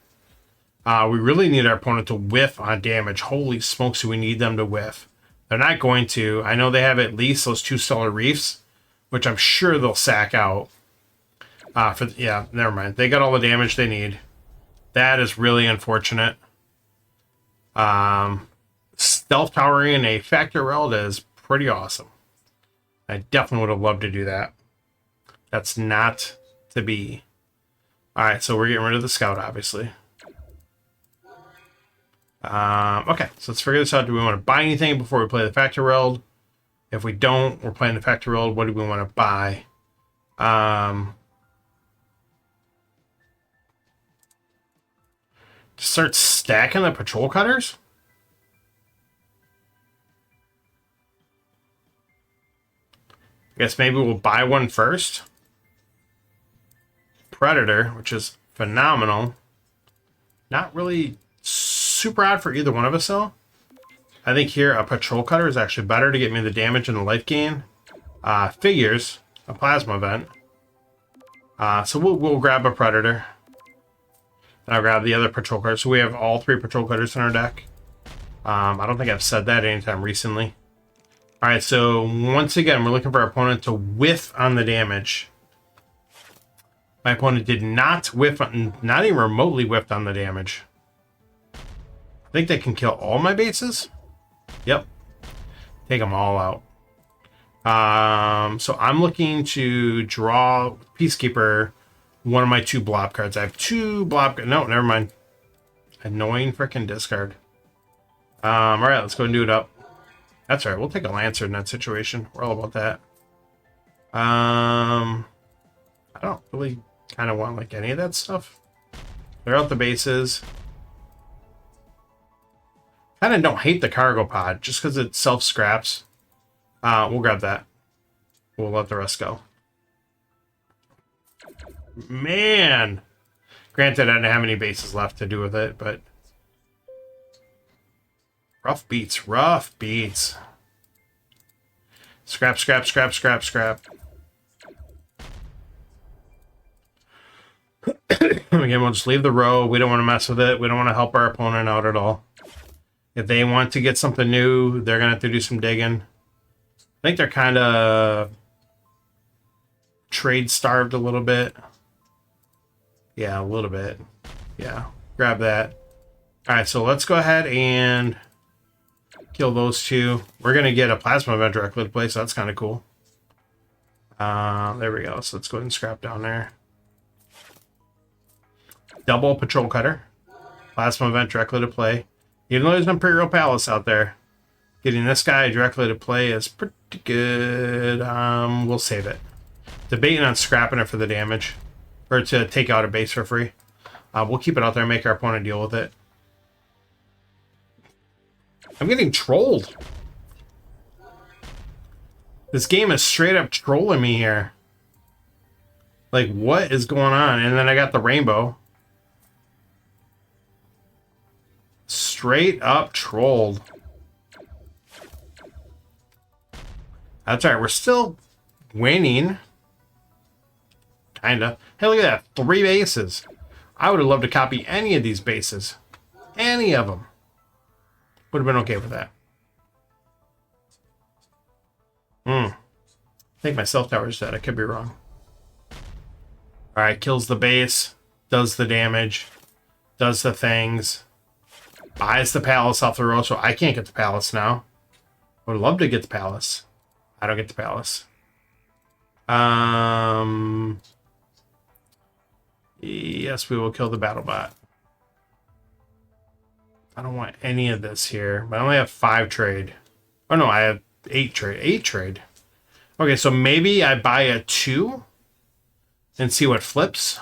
We really need our opponent to whiff on damage. Holy smokes, do we need them to whiff. They're not going to. I know they have at least those 2 Stellar Reefs, which I'm sure they'll sack out. Yeah, never mind. They got all the damage they need. That is really unfortunate. Stealth Towering a Factor Weld is pretty awesome. I definitely would have loved to do that. That's not to be. Alright, so we're getting rid of the Scout, obviously. Okay, so let's figure this out. Do we want to buy anything before we play the Factor Weld? If we don't, we're playing the Factor Weld. What do we want to buy? Start stacking the patrol cutters? I guess maybe we'll buy one first. Predator, which is phenomenal. Not really super odd for either one of us, though. I think here a patrol cutter is actually better to get me the damage and the life gain. Figures. a plasma vent. So we'll grab a predator. And I'll grab the other patrol cutter. So we have all 3 patrol cutters in our deck. I don't think I've said that anytime recently. Alright, so once again, we're looking for our opponent to whiff on the damage. My opponent did not whiff, not even remotely whiffed on the damage. I think they can kill all my bases. Yep. Take them all out. So I'm looking to draw Peacekeeper, one of my 2 blob cards. I have 2 blob. No, never mind. Annoying freaking discard. All right, let's go and do it up. That's all right. We'll take a Lancer in that situation. We're all about that. I don't really kind of want like any of that stuff. Clear out the bases. Kind of don't hate the cargo pod just because it self-scraps. We'll grab that. We'll let the rest go. Man! Granted, I didn't have any bases left to do with it, but... Rough beats. Rough beats. Scrap, scrap, scrap, scrap, scrap. Again, we'll just leave the row. We don't want to mess with it. We don't want to help our opponent out at all. If they want to get something new, they're going to have to do some digging. I think they're kind of trade starved a little bit. Yeah, a little bit. Yeah, grab that. All right, so let's go ahead and kill those 2. We're going to get a plasma event directly to play, so that's kind of cool. There we go. So let's go ahead and scrap down there. Double patrol cutter. Plasma event directly to play. Even though there's an Imperial Palace out there, getting this guy directly to play is pretty good. We'll save it. Debating on scrapping it for the damage. Or to take out a base for free. We'll keep it out there and make our opponent deal with it. I'm getting trolled. This game is straight up trolling me here. Like, what is going on? And then I got the rainbow. Straight up trolled. That's right. We're still winning. Kinda. Hey, look at that. 3 bases. I would have loved to copy any of these bases. Any of them. Would have been okay with that. I think my self tower is dead. I could be wrong. Alright, kills the base. Does the damage. Does the things. Buys the palace off the row, so I can't get the palace now. Would love to get the palace. I don't get the palace. Yes, we will kill the battle bot. I don't want any of this here, but I only have 5 trade. Oh no, I have 8 trade. 8 trade. Okay, so maybe I buy a 2 and see what flips.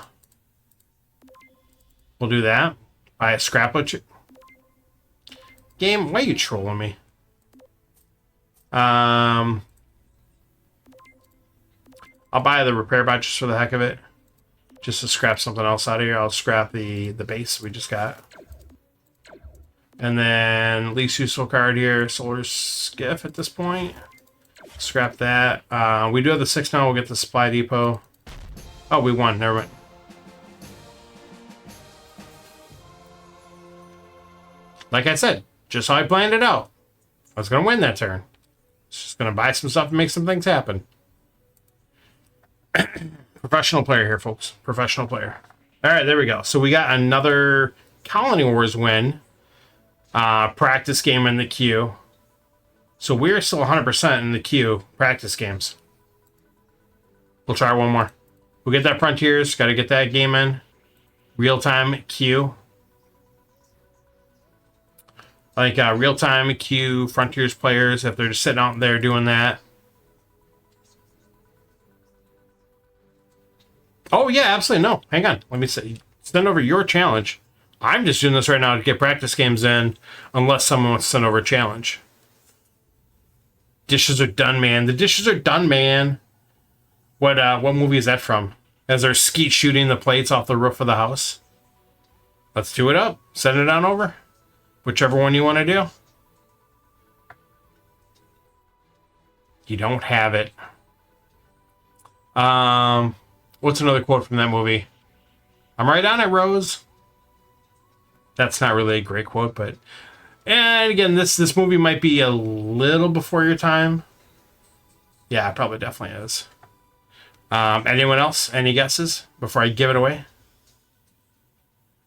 We'll do that. Buy a scraplet. Game, why are you trolling me? I'll buy the repair bot just for the heck of it. Just to scrap something else out of here. I'll scrap the base we just got. And then least useful card here, Solar Skiff at this point. Scrap that. We do have the 6 now. We'll get the supply depot. Oh, we won. Never mind. Like I said, just how I planned it out. I was going to win that turn. Just going to buy some stuff and make some things happen. Professional player here, folks. Professional player. All right, there we go. So we got another Colony Wars win. Practice game in the queue. So we're still 100% in the queue. Practice games. We'll try one more. We'll get that Frontiers. Got to get that game in. Real-time queue. Like real-time queue Frontiers players, if they're just sitting out there doing that. Oh, yeah, absolutely. No, hang on. Let me send over your challenge. I'm just doing this right now to get practice games in, unless someone wants to send over a challenge. Dishes are done, man. The dishes are done, man. What movie is that from? As they're skeet shooting the plates off the roof of the house. Let's do it up. Send it on over. Whichever one you want to do. You don't have it. What's another quote from that movie? I'm right on it, Rose. That's not really a great quote, but and again, this movie might be a little before your time. Yeah, it probably definitely is. Anyone else? Any guesses before I give it away?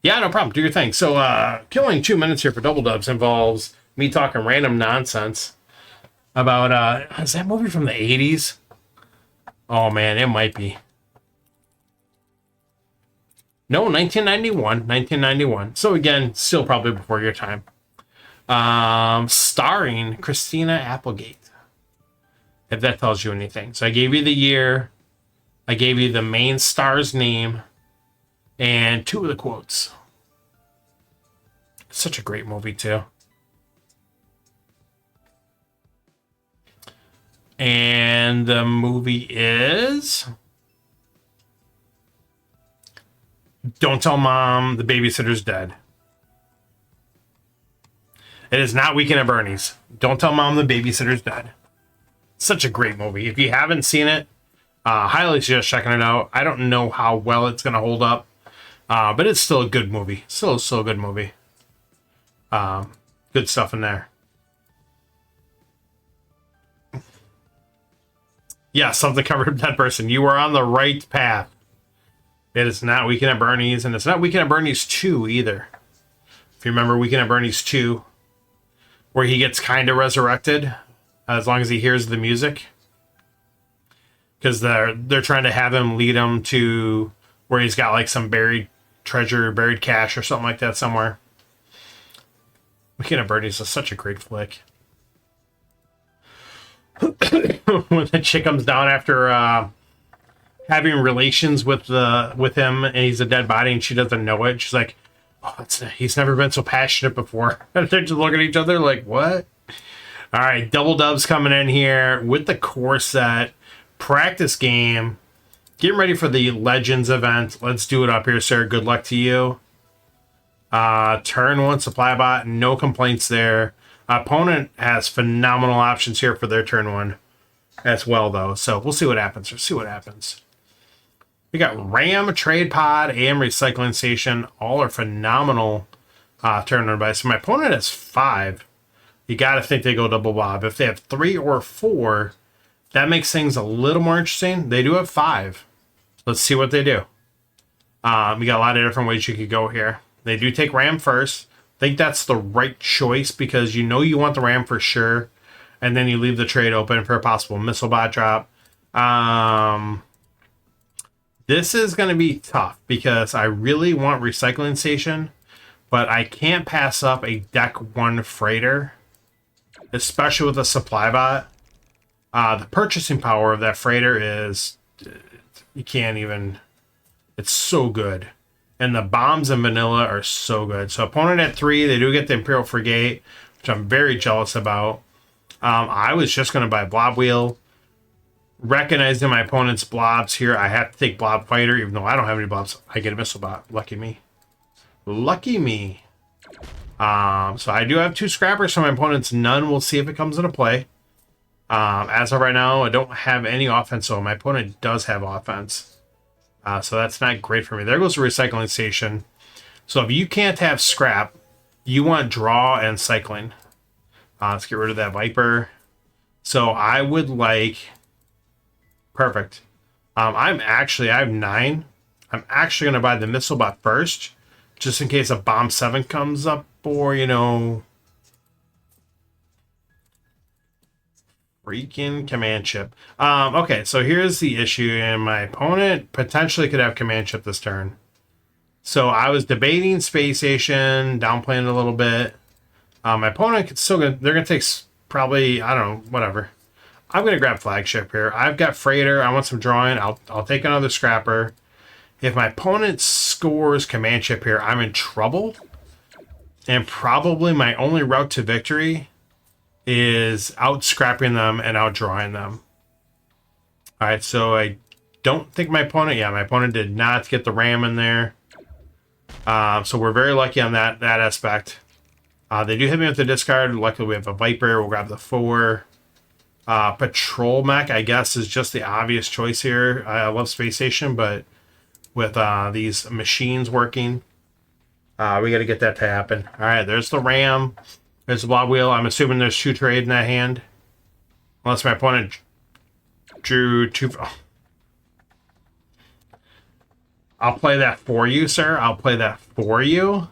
Yeah, no problem. Do your thing. So, killing 2 minutes here for Double Dubs involves me talking random nonsense about, is that movie from the 80s? Oh, man, it might be. No, 1991. 1991. So, again, still probably before your time. Starring Christina Applegate. If that tells you anything. So, I gave you the year. I gave you the main star's name. And 2 of the quotes. Such a great movie, too. And the movie is... Don't Tell Mom the Babysitter's Dead. It is not Weekend at Bernie's. Don't Tell Mom the Babysitter's Dead. Such a great movie. If you haven't seen it, highly suggest checking it out. I don't know how well it's going to hold up, but it's still a good movie. Still a good movie. Good stuff in there. Yeah, something covered that person. You are on the right path. It is not Weekend at Bernie's, and it's not Weekend at Bernie's 2 either. If you remember Weekend at Bernie's 2, where he gets kind of resurrected, as long as he hears the music. Because they're trying to have him lead him to where he's got like some buried treasure, buried cash or something like that somewhere. Weekend at Bernie's is such a great flick. When the chick comes down after having relations with him, and he's a dead body, and she doesn't know it. She's like, "Oh, he's never been so passionate before." And they're just looking at each other like, "What?" All right, Double Dubs coming in here with the core set practice game. Getting ready for the Legends event. Let's do it up here, sir. Good luck to you. Turn 1 supply bot. No complaints there. Opponent has phenomenal options here for their turn 1 as well, though. So we'll see what happens. We got RAM, Trade Pod, AM Recycling Station. All are phenomenal turn 1 buys. So my opponent has 5. You got to think they go double bob. If they have 3 or 4, that makes things a little more interesting. They do have 5. Let's see what they do. We got a lot of different ways you could go here. They do take RAM first. I think that's the right choice because you know you want the RAM for sure. And then you leave the trade open for a possible missile bot drop. This is going to be tough because I really want Recycling Station, but I can't pass up a deck 1 freighter, especially with a supply bot. The purchasing power of that freighter is, you can't even, it's so good. And the bombs in vanilla are so good. So opponent at 3, they do get the Imperial Frigate, which I'm very jealous about. I was just going to buy Blob Wheel. Recognizing my opponent's blobs here, I have to take Blob Fighter, even though I don't have any blobs. I get a missile bot. Lucky me. Lucky me. So I do have 2 scrappers from my opponent's none. We'll see if it comes into play. As of right now, I don't have any offense, so my opponent does have offense. So that's not great for me. There goes the Recycling Station. So if you can't have scrap, you want draw and cycling. Let's get rid of that Viper. So I would like... Perfect. I have 9. I'm actually going to buy the missile bot first, just in case a bomb 7 comes up, or, you know... Freaking command chip. Okay, so here's the issue, and my opponent potentially could have command chip this turn. So I was debating Space Station, downplaying it a little bit. My opponent could still they're gonna take probably, I don't know, whatever. I'm gonna grab Flagship here. I've got Freighter. I want some drawing. I'll take another scrapper. If my opponent scores command chip here, I'm in trouble. And probably my only route to victory is out scrapping them and out drawing them. All right, so I don't think my opponent did not get the RAM in there. So we're very lucky on that aspect. They do hit me with the discard. Luckily we have a Viper. We'll grab the 4. Patrol Mech, I guess, is just the obvious choice here. I love Space Station, but with these machines working, we got to get that to happen. All right, there's the Ram. There's the Blob Wheel. I'm assuming there's 2 trade in that hand. Unless my opponent drew 2... Oh. I'll play that for you, sir. I'll play that for you.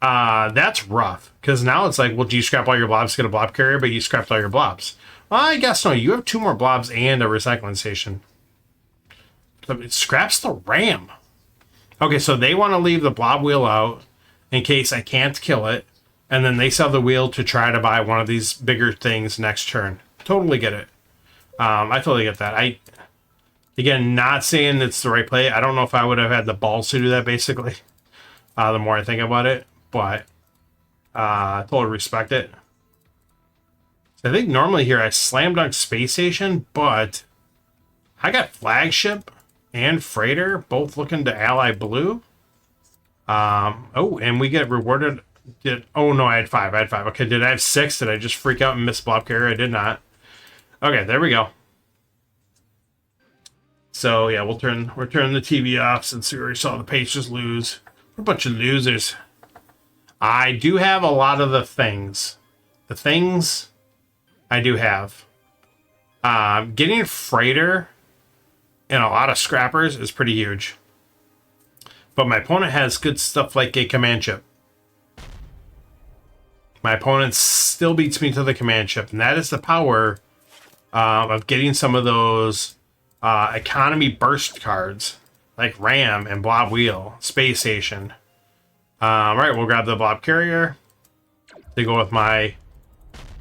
That's rough. Because now it's like, well, do you scrap all your blobs to get a blob carrier, but you scrapped all your blobs? Well, I guess no. You have 2 more blobs and a recycling station. But it scraps the Ram. Okay, so they want to leave the blob wheel out in case I can't kill it. And then they sell the wheel to try to buy one of these bigger things next turn. Totally get it. I totally get that. Again, not saying it's the right play. I don't know if I would have had the balls to do that, basically. The more I think about it. But I totally respect it. So I think normally here I slam dunk Space Station, but I got Flagship and Freighter both looking to ally blue. Oh, and we get rewarded. Oh, no, I had 5. Okay, did I have 6? Did I just freak out and miss blob carrier? I did not. Okay, there we go. So yeah, we're turning the TV off since we already saw the Pacers lose. We're a bunch of losers. I do have a lot of the things. The things I do have. Getting Freighter and a lot of scrappers is pretty huge. But my opponent has good stuff like a command chip. My opponent still beats me to the command chip, and that is the power of getting some of those economy burst cards like Ram and Blob Wheel, Space Station. Right, we'll grab the Blob Carrier to go with my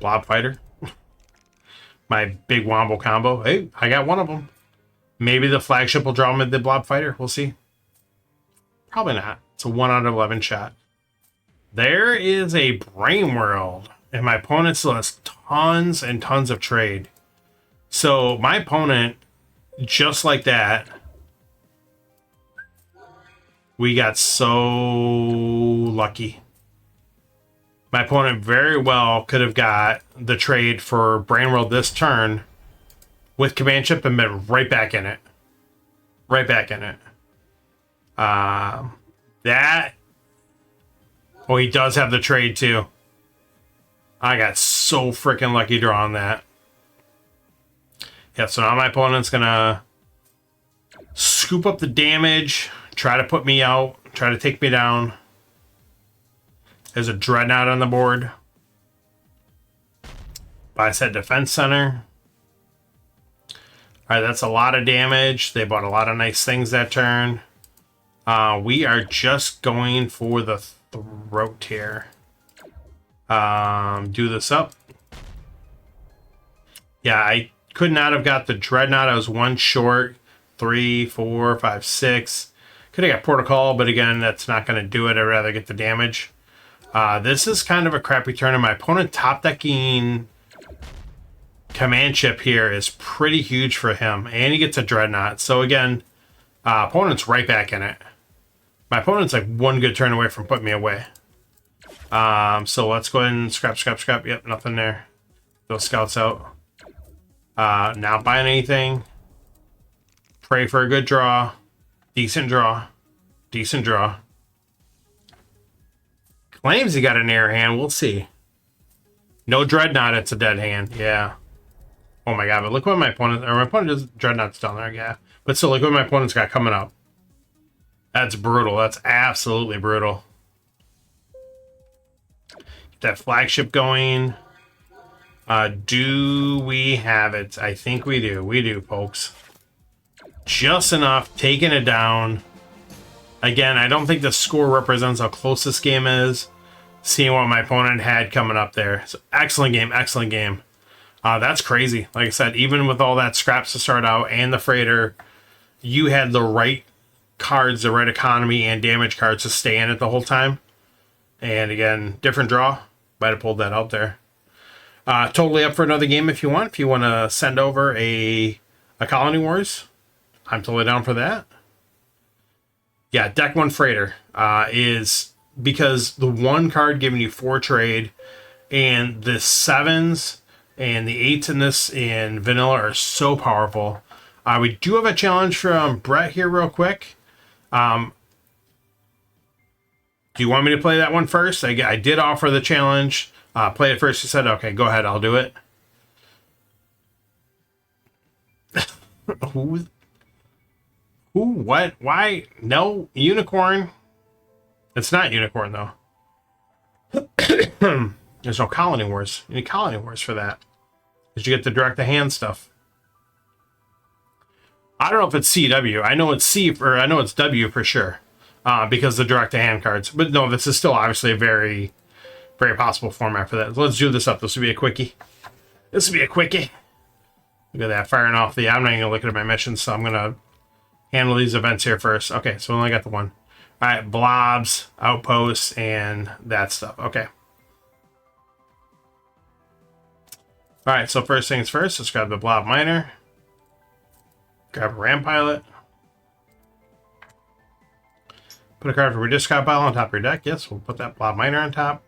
Blob Fighter. My big Wombo combo. Hey, I got one of them. Maybe the Flagship will draw me the Blob Fighter. We'll see. Probably not. It's a 1 out of 11 shot. There is a Brain World, and my opponent still has tons and tons of trade. So my opponent, just like that, we got so lucky. My opponent very well could have got the trade for Brain World this turn with Command Chip and been right back in it. Right back in it. That... Oh, he does have the trade, too. I got so freaking lucky drawing that. Yeah, so now my opponent's gonna scoop up the damage, try to put me out, try to take me down. There's a Dreadnought on the board. Buy set Defense Center. Alright, that's a lot of damage. They bought a lot of nice things that turn. We are just going for the throat here. Do this up. Yeah, I could not have got the Dreadnought. I was 1 short. 3, 4, 5, 6. Could have got Protocol, but again, that's not going to do it. I'd rather get the damage. This is kind of a crappy turn, and my opponent top decking Command Chip here is pretty huge for him, and he gets a Dreadnought. So again, opponent's right back in it. My opponent's like 1 good turn away from putting me away. So let's go ahead and scrap. Yep, nothing there. Those scouts out. Not buying anything. Pray for a good draw. Decent draw. Claims he got an air hand. We'll see. No Dreadnought. It's a dead hand. Yeah. Oh my god. But look what my opponent... Or my opponent does... Dreadnought's down there. Yeah. But still, look what my opponent's got coming up. That's brutal. That's absolutely brutal. Get that Flagship going. Do we have it? I think we do. We do, folks. Just enough. Taking it down. Again, I don't think the score represents how close this game is. Seeing what my opponent had coming up there. So, excellent game. Excellent game. That's crazy. Like I said, even with all that scraps to start out and the Freighter, you had the right cards, the right economy and damage cards to stay in it the whole time. And again, different draw. Might have pulled that out there. Totally up for another game if you want. If you want to send over a Colony Wars, I'm totally down for that. Yeah, deck 1 Freighter is because the 1 card giving you 4 trade and the 7s And the 8s in this in vanilla are so powerful. We do have a challenge from Brett here real quick. Do you want me to play that one first? I did offer the challenge. Play it first. He said, okay, go ahead. I'll do it. Who? What? Why? No. Unicorn. It's not Unicorn, though. There's no Colony Wars. You need Colony Wars for that. Because you get the direct-to-hand stuff. I don't know if it's CW. I know it's I know it's W for sure. Because the direct-to-hand cards. But no, this is still obviously a very, very possible format for that. So let's do this up. This will be a quickie. This will be a quickie. Look at that, firing off the... I'm not even going to look at my missions, so I'm going to handle these events here first. Okay, so we only got the one. All right, blobs, outposts, and that stuff. Okay. All right, so first things first, let's grab the blob miner. Grab a ram pilot. Put a card for discard pile on top of your deck. Yes, we'll put that blob miner on top.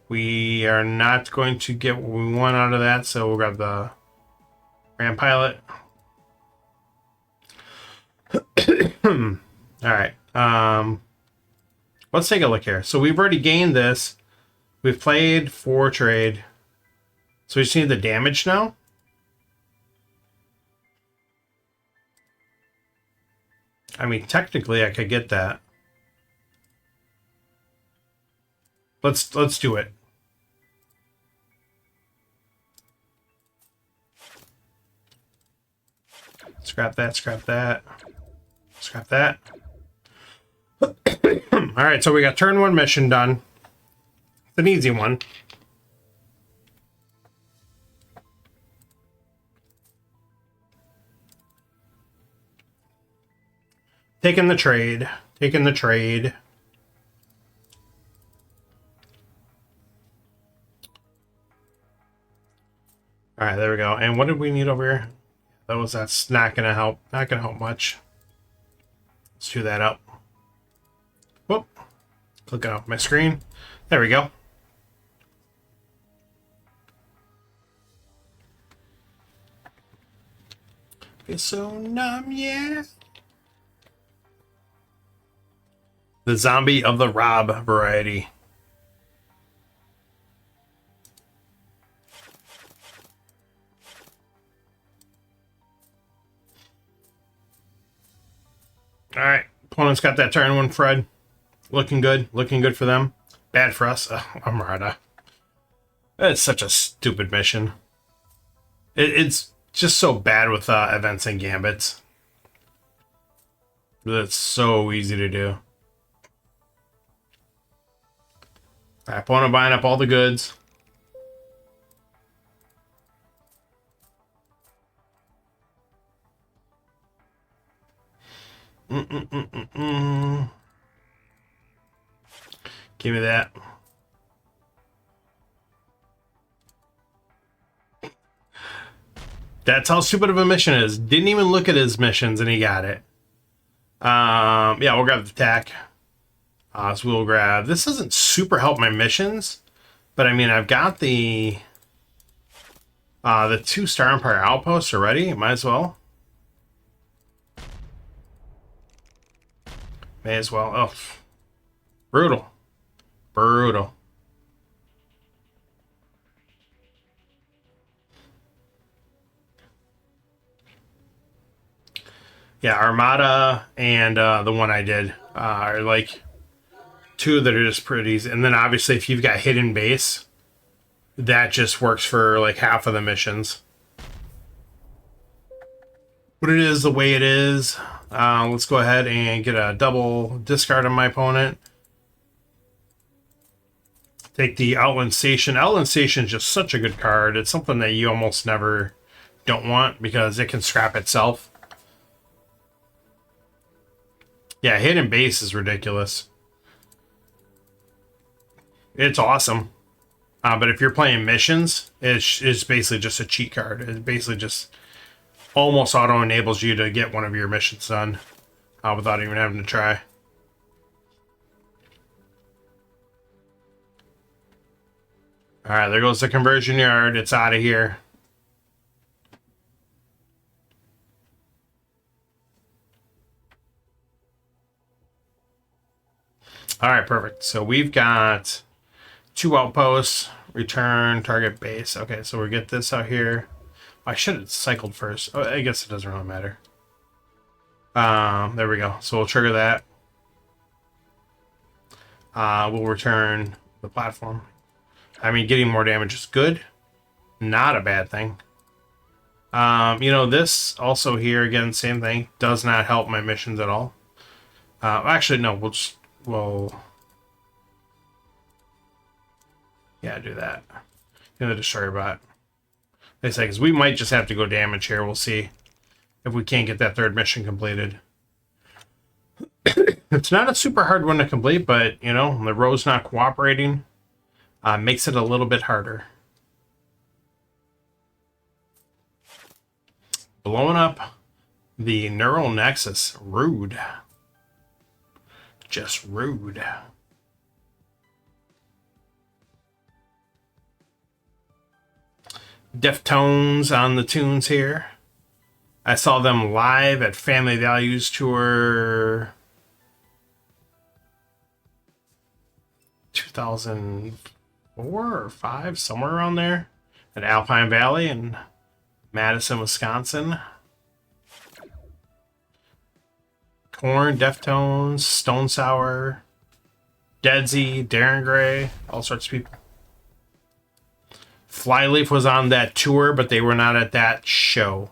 We are not going to get what we want out of that, so we'll grab the ram pilot. All right. Let's take a look here. So we've already gained this. We've played 4 trade. So we just need the damage now. I mean, technically I could get that. Let's do it. Scrap that, scrap that. Scrap that. Alright, so we got turn 1 mission done. It's an easy one. Taking the trade. Taking the trade. Alright, there we go. And what did we need over here? That's not gonna help. Not gonna help much. Let's do that up. Whoop. Click off my screen. There we go. Feel so numb, yeah. The Zombie of the Rob variety. All right, opponent's got that turn 1 Fred. Looking good for them. Bad for us. Armada. It's such a stupid mission. It's just so bad with events and gambits. It's so easy to do. All right, opponent buying up all the goods. Give me that. That's how stupid of a mission is. Didn't even look at his missions and he got it. Yeah, we'll grab the attack. So we'll grab... This doesn't super help my missions. But I mean, I've got the 2 Star Empire outposts already. Might as well. May as well. Oh, brutal. Brutal. Yeah, Armada and the one I did are like 2 that are just pretties. And then obviously if you've got hidden base, that just works for like half of the missions. But it is the way it is. Let's go ahead and get a double discard on my opponent. Take the Outland Station. Outland Station is just such a good card. It's something that you almost never don't want because it can scrap itself. Yeah, hidden base is ridiculous. It's awesome. But if you're playing missions, it's basically just a cheat card. It basically just almost auto-enables you to get one of your missions done without even having to try. All right, there goes the conversion yard. It's out of here. All right, perfect. So we've got 2 outposts. Return target base. Okay, so we get this out here. I should have cycled first. Oh, I guess it doesn't really matter. There we go. So we'll trigger that. We'll return the platform. I mean, getting more damage is good. Not a bad thing. You know, this also here, again, same thing. Does not help my missions at all. Actually, no, yeah, do that. In the destroyer bot. They say, because we might just have to go damage here. We'll see if we can't get that 3rd mission completed. It's not a super hard one to complete, but, you know, the row's not cooperating. Makes it a little bit harder. Blowing up the neural nexus. Rude. Just rude. Deftones on the tunes here. I saw them live at Family Values Tour 2004 or 5, somewhere around there, at Alpine Valley in Madison, Wisconsin. Korn, Deftones, Stone Sour, Deadsy, Darren Gray, all sorts of people. Flyleaf was on that tour, but they were not at that show,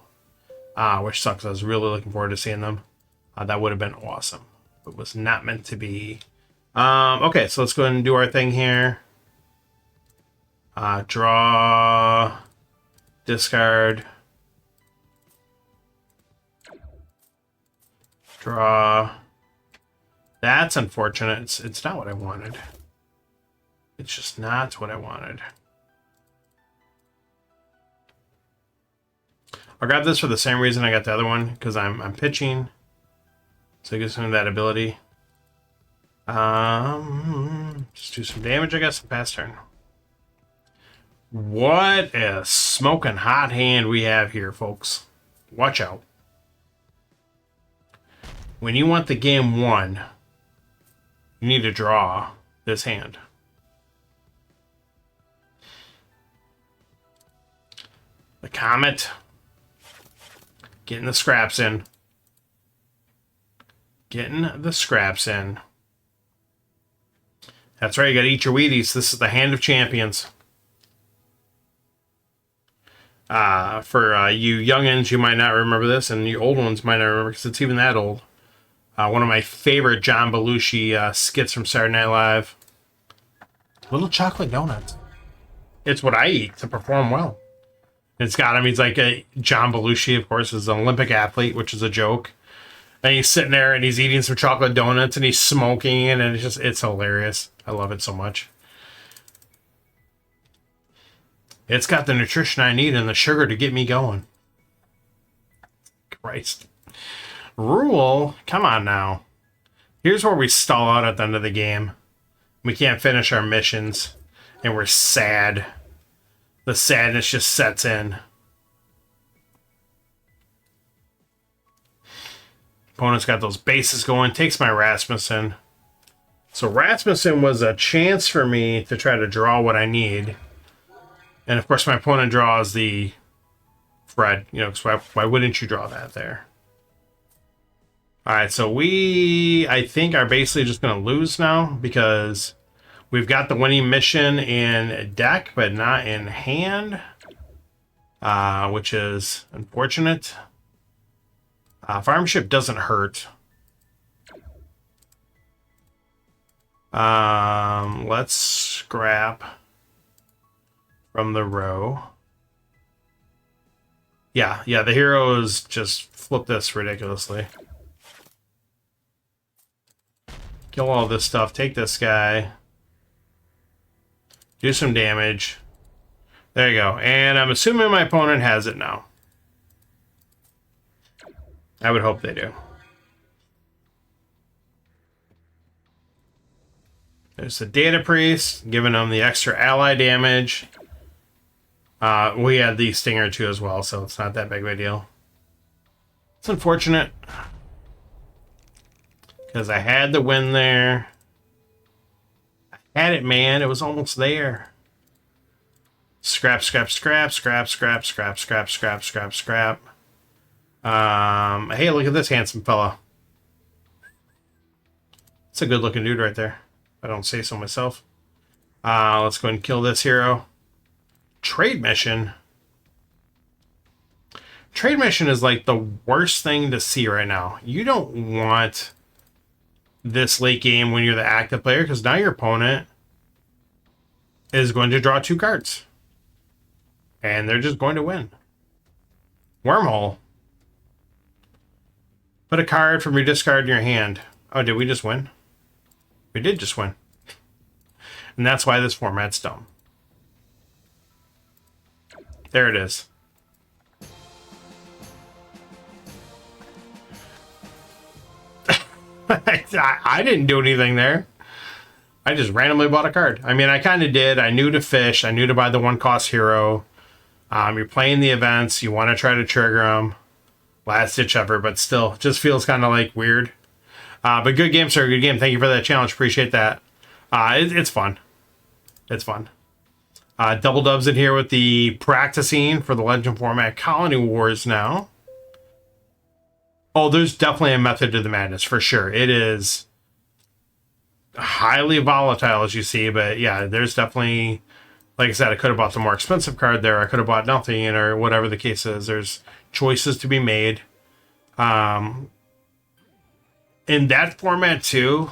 which sucks. I was really looking forward to seeing them. That would have been awesome. It was not meant to be. Okay, so let's go ahead and do our thing here. Draw, discard, draw. That's unfortunate. It's not what I wanted. It's just not what I wanted. I'll grab this for the same reason I got the other one, because I'm pitching. So it gives me that ability. Just do some damage, I guess, and pass turn. What a smoking hot hand we have here, folks. Watch out. When you want the game won, you need to draw this hand. The Comet. Getting the scraps in. Getting the scraps in. That's right, you gotta eat your Wheaties. This is the Hand of Champions. For you youngins, you might not remember this, and you old ones might not remember, because it's even that old. One of my favorite John Belushi skits from Saturday Night Live. Little chocolate donuts. It's what I eat to perform well. It's got him. He's like a John Belushi, of course, is an Olympic athlete, which is a joke. And he's sitting there and he's eating some chocolate donuts and he's smoking, and it's hilarious. I love it so much. It's got the nutrition I need and the sugar to get me going. Christ. Rule? Come on now. Here's where we stall out at the end of the game. We can't finish our missions and we're sad. The sadness just sets in. Opponent's got those bases going. Takes my Rasmussen. So Rasmussen was a chance for me to try to draw what I need. And of course my opponent draws the Fred. You know, so why wouldn't you draw that there? Alright, so I think, are basically just going to lose now, because we've got the winning mission in deck, but not in hand, which is unfortunate. Farmship doesn't hurt. Let's scrap from the row. Yeah, the heroes just flip this ridiculously. Kill all this stuff, take this guy. Do some damage. There you go. And I'm assuming my opponent has it now. I would hope they do. There's the Data Priest, giving them the extra ally damage. We had the Stinger too as well, so it's not that big of a deal. It's unfortunate. Because I had the win there. I had it, man. It was almost there. Scrap, scrap, scrap, scrap, scrap, scrap, scrap, scrap, scrap, scrap. Hey, look at this handsome fella. It's a good looking dude right there. If I don't say so myself. Let's go ahead and kill this hero. Trade mission. Trade mission is like the worst thing to see right now. You don't want this late game when you're the active player, because now your opponent is going to draw 2 cards. And they're just going to win. Wormhole. Put a card from your discard in your hand. Oh, did we just win? We did just win. And that's why this format's dumb. There it is. I didn't do anything there. I just randomly bought a card. I mean, I kind of did. I knew to fish. I knew to buy the 1-cost hero. You're playing the events. You want to try to trigger them. Last ditch effort, but still, just feels kind of like weird. But good game, sir. Good game. Thank you for that challenge. Appreciate that. It's fun. It's fun. Double dubs in here with the practicing for the Legend format. Colony Wars now. Oh, there's definitely a method to the madness, for sure. It is highly volatile, as you see, but yeah, there's definitely, like I said, I could have bought the more expensive card there. I could have bought nothing, or whatever the case is. There's choices to be made. In that format, too,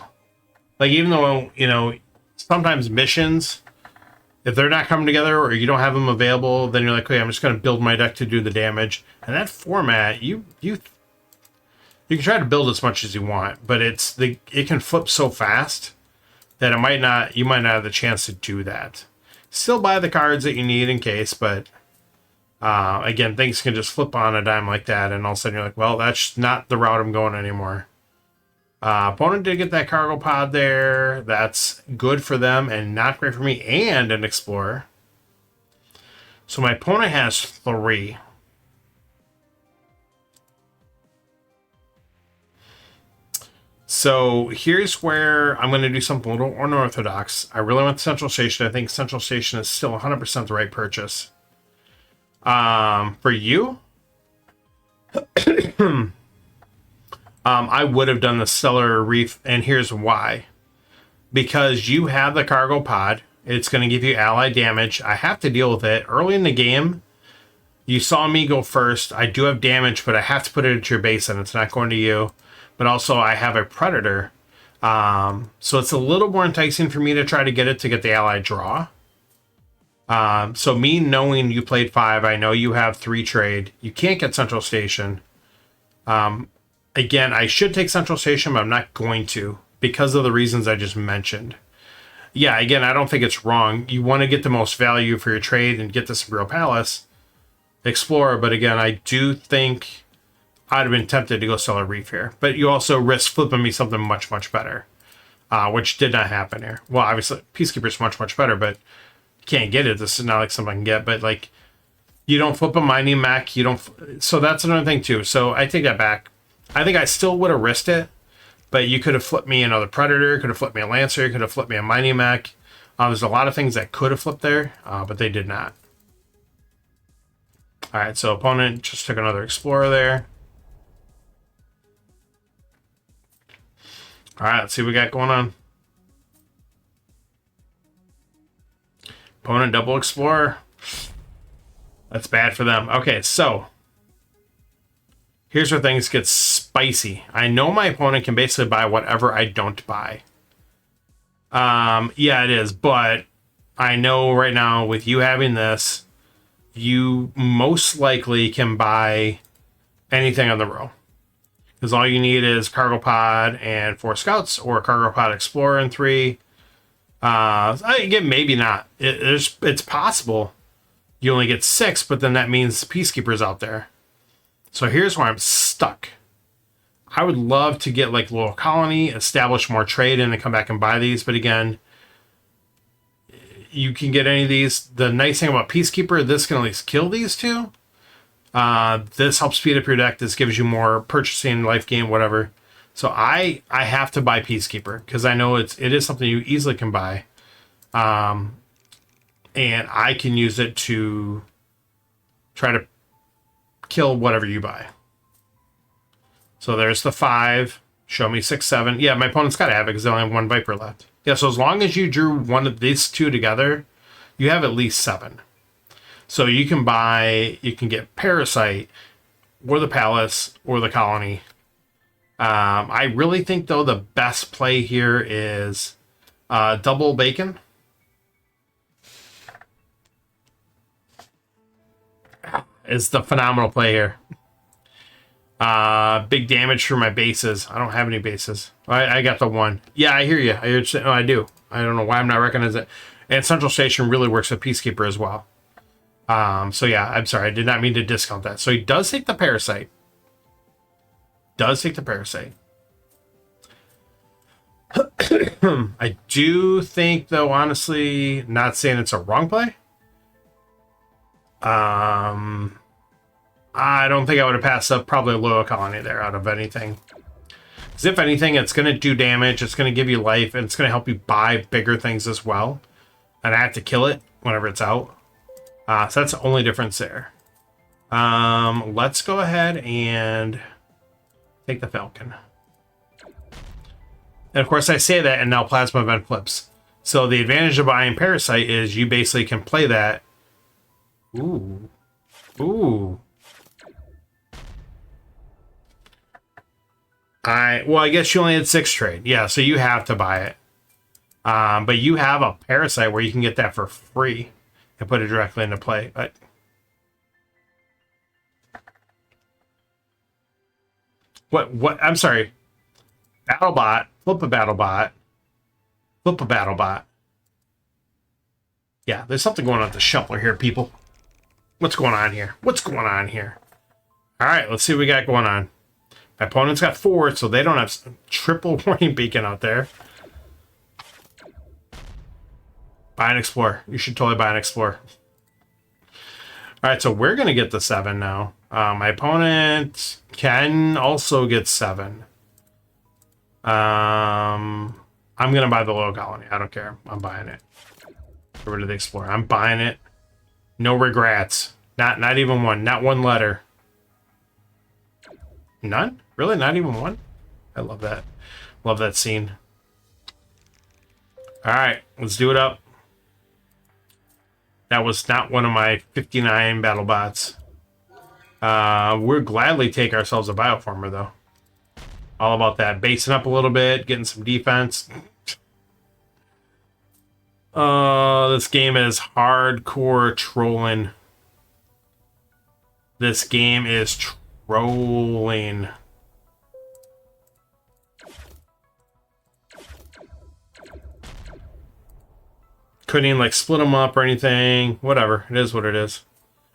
like, even though, you know, sometimes missions, if they're not coming together or you don't have them available, then you're like, okay, I'm just going to build my deck to do the damage. And that format, you can try to build as much as you want, but it can flip so fast that you might not have the chance to do that. Still buy the cards that you need in case, but again, things can just flip on a dime like that, and all of a sudden you're like, well, that's not the route I'm going anymore. Opponent did get that cargo pod there. That's good for them and not great for me, and an explorer. So my opponent has 3. So here's where I'm going to do something a little unorthodox. I really want Central Station. I think Central Station is still 100% the right purchase. For you, I would have done the Stellar Reef, and here's why. Because you have the cargo pod, it's going to give you ally damage. I have to deal with it. Early in the game, you saw me go first. I do have damage, but I have to put it into your base, and it's not going to you. But also, I have a Predator. So it's a little more enticing for me to try to get it to get the ally draw. So me knowing you played 5, I know you have 3 trade. You can't get Central Station. Again, I should take Central Station, but I'm not going to because of the reasons I just mentioned. Yeah, again, I don't think it's wrong. You want to get the most value for your trade and get this Imperial Palace Explorer, but again, I do think I'd have been tempted to go Stellar Reef here. But you also risk flipping me something much, much better, which did not happen here. Well, obviously, Peacekeeper's much, much better, but you can't get it. This is not like something I can get, but like, you don't flip a mining mech. You don't. So that's another thing too. So I take that back. I think I still would have risked it, but you could have flipped me another Predator, could have flipped me a Lancer, could have flipped me a mining mech. There's a lot of things that could have flipped there, but they did not. All right, so opponent just took another Explorer there. All right, let's see what we got going on. Opponent double Explorer. That's bad for them. Okay, so here's where things get spicy. I know my opponent can basically buy whatever I don't buy. Yeah, it is, but I know right now with you having this, you most likely can buy anything on the row. Because all you need is Cargo Pod and 4 Scouts, or Cargo Pod Explorer and 3. Again, maybe not. It's possible you only get 6, but then that means Peacekeeper's out there. So here's where I'm stuck. I would love to get like Loyal Colony, establish more trade, and then come back and buy these. But again, you can get any of these. The nice thing about Peacekeeper, this can at least kill these two. This helps speed up your deck. This gives you more purchasing, life gain, whatever. So I have to buy Peacekeeper because I know it is something you easily can buy. And I can use it to try to kill whatever you buy. So there's the 5. Show me 6, 7. Yeah, my opponent's got to have it because they only have 1 Viper left. Yeah, so as long as you drew one of these two together, you have at least 7. So you can get Parasite, or the Palace, or the Colony. I really think, though, the best play here is double Bacon. Is the phenomenal play here. Big damage for my bases. I don't have any bases. I got the 1. Yeah, I hear you. I do. I don't know why I'm not recognizing it. And Central Station really works with Peacekeeper as well. So yeah, I'm sorry. I did not mean to discount that. So he does take the Parasite. I do think, though, honestly, not saying it's a wrong play. I don't think I would have passed up probably a Loyal Colony there out of anything. Because if anything, it's going to do damage, it's going to give you life, and it's going to help you buy bigger things as well. And I have to kill it whenever it's out. So that's the only difference there. Let's go ahead and take the Falcon. And of course I say that, and now Plasma Event flips. So the advantage of buying Parasite is you basically can play that. Ooh. Well, I guess you only had 6 trade. Yeah, so you have to buy it. But you have a Parasite where you can get that for free and put it directly into play. What? I'm sorry. BattleBot. Flip a BattleBot. Flip a BattleBot. Yeah, there's something going on with the shuffler here, people. What's going on here? All right, let's see what we got going on. My opponent's got 4, so they don't have triple warning beacon out there. Buy an Explorer. You should totally buy an Explorer. All right, so we're going to get the 7 now. My opponent can also get 7. I'm going to buy the Loyal Colony. I don't care. I'm buying it. Get rid of the Explorer. I'm buying it. No regrets. Not even one. Not one letter. None? Really? Not even one? I love that. Love that scene. All right, let's do it up. That was not one of my 59 BattleBots. We'll gladly take ourselves a Bioformer, though. All about that. Basing up a little bit, getting some defense. This game is hardcore trolling. This game is trolling. Couldn't even, like, split them up or anything. Whatever. It is what it is.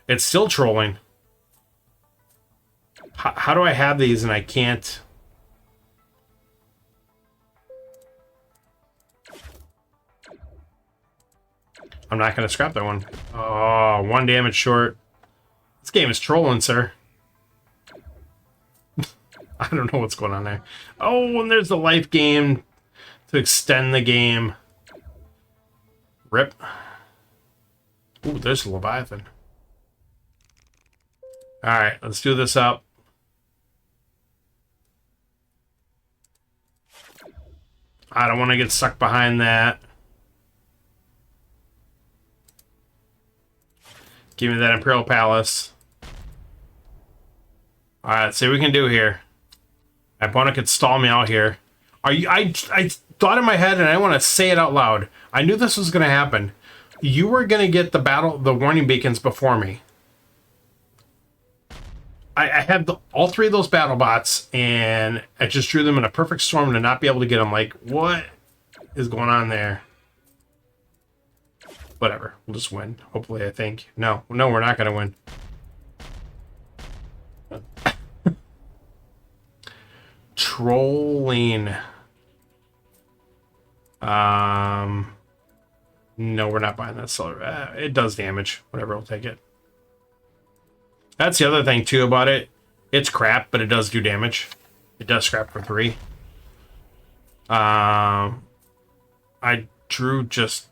It's still trolling. How do I have these and I can't? I'm not going to scrap that one. Oh, 1 damage short. This game is trolling, sir. I don't know what's going on there. Oh, and there's the life game to extend the game. Rip. Ooh, there's a Leviathan. Alright, let's do this up. I don't want to get stuck behind that. Give me that Imperial Palace. Alright, let's see what we can do here. My opponent could stall me out here. I thought in my head, and I want to say it out loud. I knew this was going to happen. You were going to get the warning beacons before me. I had all 3 of those BattleBots, and I just drew them in a perfect storm to not be able to get them. Like, what is going on there? Whatever. We'll just win. Hopefully, I think. No, we're not going to win. Trolling. No, we're not buying that solar. It does damage. Whatever, we'll take it. That's the other thing, too, about it. It's crap, but it does do damage. It does scrap for 3. I drew just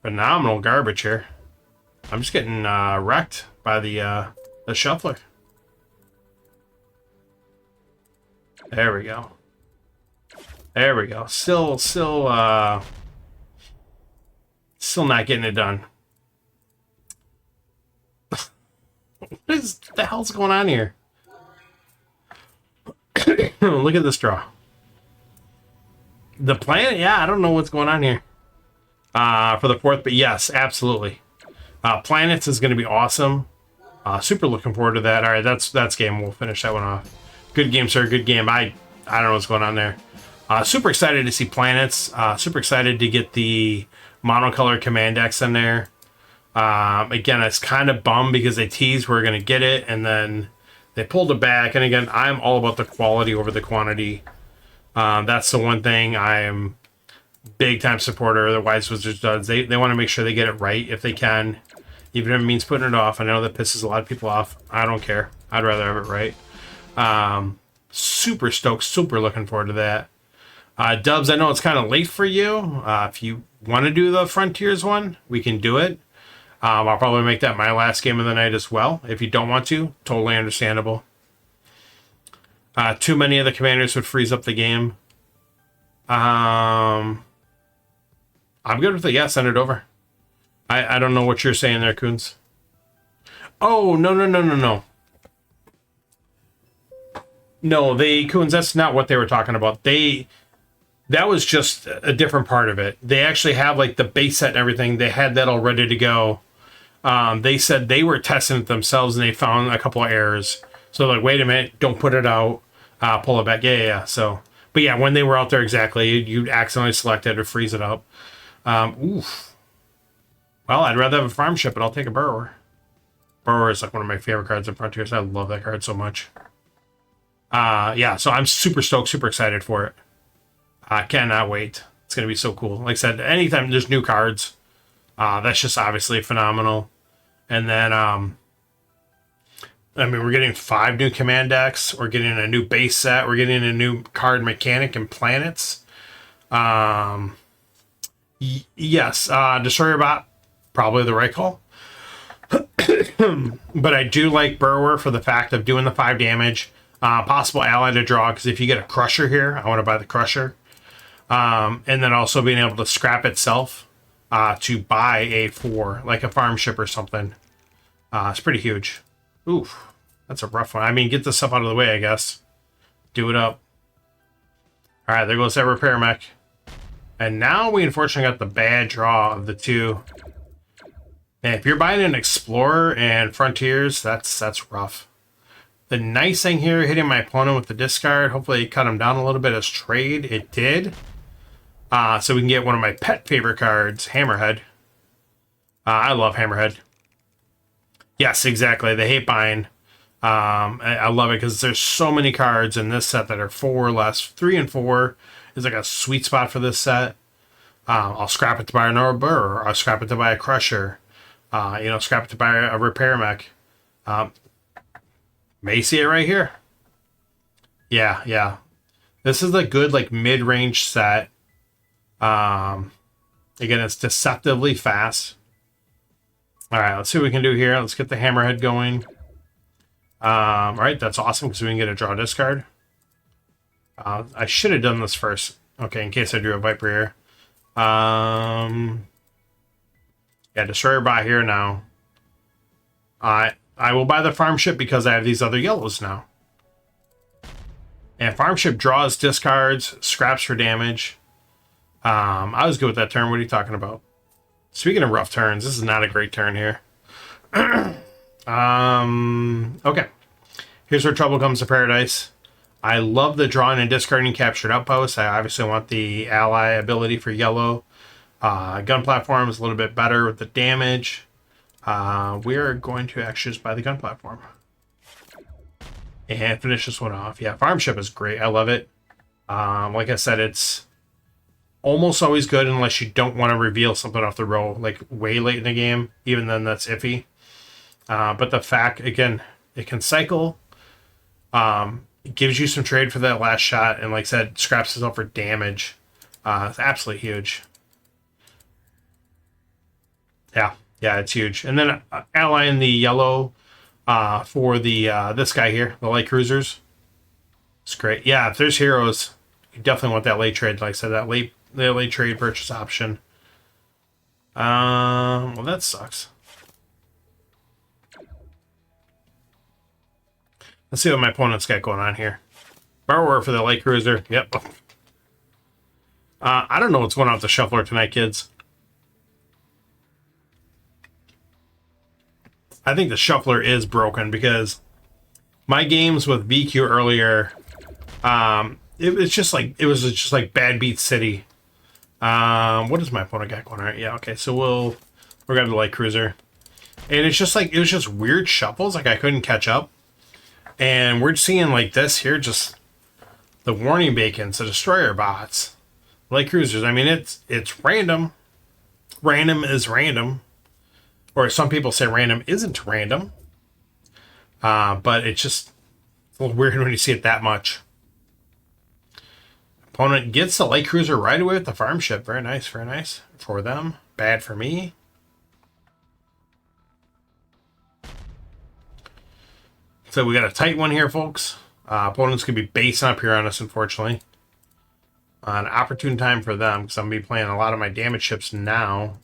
phenomenal garbage here. I'm just getting wrecked by the shuffler. There we go. There we go. Still not getting it done. What the hell's going on here? Look at this draw. The planet, yeah, I don't know what's going on here. For the 4th, but yes, absolutely. Planets is going to be awesome. Super looking forward to that. All right, that's game. We'll finish that one off. Good game, sir. Good game. I don't know what's going on there. Super excited to see planets. Super excited to get the monocolor command decks in there. Again, it's kind of bummed because they teased we're going to get it, and then they pulled it back. And again, I'm all about the quality over the quantity. That's the one thing I am big time supporter of the Wise Wizards does. They want to make sure they get it right if they can, even if it means putting it off. I know that pisses a lot of people off. I don't care. I'd rather have it right. Super stoked, super looking forward to that. Dubs, I know it's kind of late for you. If you want to do the Frontiers one, we can do it. I'll probably make that my last game of the night as well. If you don't want to, totally understandable. Too many of the commanders would freeze up the game. I'm good with it. Yeah, send it over. I don't know what you're saying there, Coons. Oh, no. No, Coons, that's not what they were talking about. That was just a different part of it. They actually have like the base set and everything. They had that all ready to go. They said they were testing it themselves and they found a couple of errors. So like, wait a minute, don't put it out. Pull it back. Yeah. So, but yeah, when they were out there exactly, you'd accidentally select it or freeze it up. Oof. Well, I'd rather have a farm ship, but I'll take a burrower. Burrower is like one of my favorite cards in Frontiers. I love that card so much. Yeah, so I'm super stoked, super excited for it. I cannot wait. It's going to be so cool. Like I said, anytime there's new cards, that's just obviously phenomenal. And then, I mean, we're getting 5 new command decks. We're getting a new base set. We're getting a new card mechanic and planets. Yes, Destroyer Bot, probably the right call. But I do like Burrower for the fact of doing the 5 damage. Possible ally to draw, because if you get a Crusher here, I want to buy the Crusher. And then also being able to scrap itself to buy a 4, like a farm ship or something. It's pretty huge. Oof, that's a rough one. I mean, get this stuff out of the way, I guess. Do it up. All right, there goes that repair mech. And now we unfortunately got the bad draw of the 2. And if you're buying an Explorer and Frontiers, that's rough. The nice thing here, hitting my opponent with the discard, hopefully it cut him down a little bit as trade. It did. So we can get one of my pet favorite cards, Hammerhead. I love Hammerhead. Yes, exactly. The hate bind. I love it because there's so many cards in this set that are 4 or less. 3 and 4 is like a sweet spot for this set. I'll scrap it to buy another Burr. I'll scrap it to buy a Crusher. Scrap it to buy a repair mech. May see it right here. Yeah. This is a good, like, mid-range set. Again, it's deceptively fast. All right, let's see what we can do here. Let's get the Hammerhead going. All right, that's awesome because we can get a draw discard. I should have done this first. Okay, in case I drew a Viper here. Yeah, Destroyer Bot here now. I will buy the farm ship because I have these other yellows now. And farm ship draws discards, scraps for damage. I was good with that turn. What are you talking about? Speaking of rough turns, this is not a great turn here. Okay. Here's where trouble comes to paradise. I love the drawing and discarding captured outposts. I obviously want the ally ability for yellow. Gun platform is a little bit better with the damage. We are going to actually just buy the gun platform. And finish this one off. Yeah, farm ship is great. I love it. Like I said, it's almost always good unless you don't want to reveal something off the roll, like way late in the game. Even then, that's iffy. But the fact, again, it can cycle. It gives you some trade for that last shot, and like I said, scraps itself for damage. It's absolutely huge. Yeah, it's huge. And then ally in the yellow for the this guy here, the light cruisers. It's great. Yeah, if there's heroes, you definitely want that late trade. Like I said, the late trade purchase option. Well, that sucks. Let's see what my opponent's got going on here. Borrower for the light cruiser. Yep. I don't know what's going on with the shuffler tonight, kids. I think the shuffler is broken because my games with VQ earlier, it was just like Bad Beat City. What does my opponent got going on? Yeah, okay, so we're gonna have the light cruiser, and it's just like it was just weird shuffles. Like I couldn't catch up, and we're seeing like this here, just the warning beacons, the destroyer bots, light cruisers. I mean, it's random. Random is random. Or some people say random isn't random. But it's just a little weird when you see it that much. Opponent gets the light cruiser right away with the farm ship. Very nice for them. Bad for me. So we got a tight one here, folks. Opponent's going to be basing up here on us, unfortunately. An opportune time for them, because I'm going to be playing a lot of my damage ships now.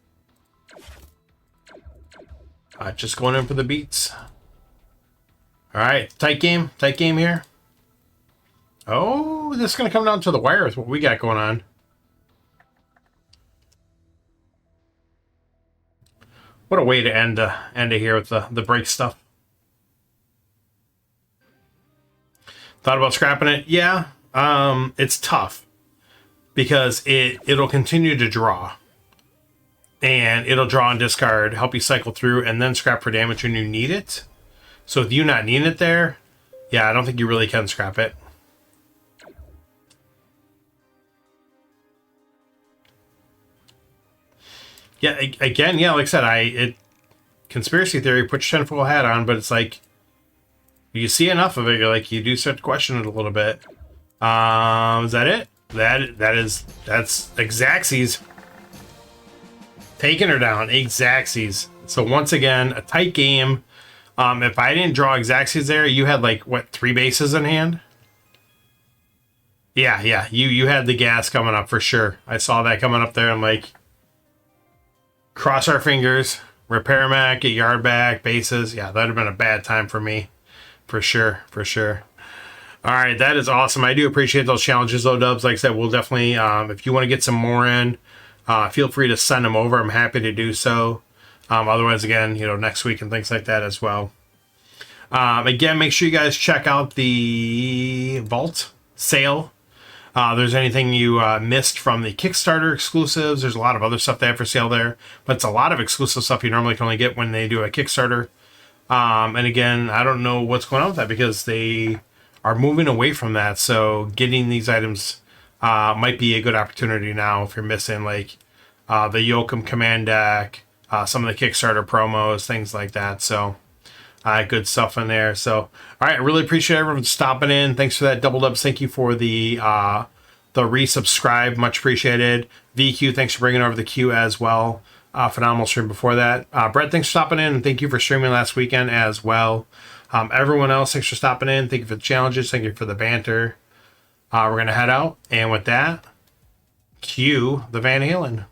Just going in for the beats. Alright, tight game here. Oh, this is going to come down to the wire with what we got going on. What a way to end it here with the break stuff. Thought about scrapping it? Yeah, it's tough because it'll continue to draw. And it'll draw and discard, help you cycle through, and then scrap for damage when you need it. So with you not needing it there, yeah, I don't think you really can scrap it. Yeah, again, yeah, like I said, conspiracy theory, put your tinfoil hat on, but it's like, you see enough of it, you're like, you do start to question it a little bit. Is that it? That's Xaxes. Taking her down, Xaxes. So once again, a tight game. If I didn't draw Xaxes there, you had like, what, 3 bases in hand? Yeah, you had the gas coming up for sure. I saw that coming up there. I'm like, cross our fingers, repair mech, get yard back, bases. Yeah, that'd have been a bad time for me. For sure. All right, that is awesome. I do appreciate those challenges, though, Dubs. Like I said, we'll definitely, if you want to get some more in, feel free to send them over. I'm happy to do so. Otherwise, again, next week and things like that as well. Again, make sure you guys check out the Vault sale. There's anything you missed from the Kickstarter exclusives. There's a lot of other stuff they have for sale there. But it's a lot of exclusive stuff you normally can only get when they do a Kickstarter. And again, I don't know what's going on with that because they are moving away from that. So getting these items might be a good opportunity now if you're missing like the Yoakum command deck, some of the Kickstarter promos, things like that. So good stuff in there. So all right, I really appreciate everyone stopping in. Thanks for that, Double Dubs. Thank you for the resubscribe, much appreciated. VQ, thanks for bringing over the queue as well. Phenomenal stream before that. Brett, thanks for stopping in, and thank you for streaming last weekend as well. Everyone else, thanks for stopping in. Thank you for the challenges. Thank you for the banter. We're going to head out, and with that, cue the Van Halen.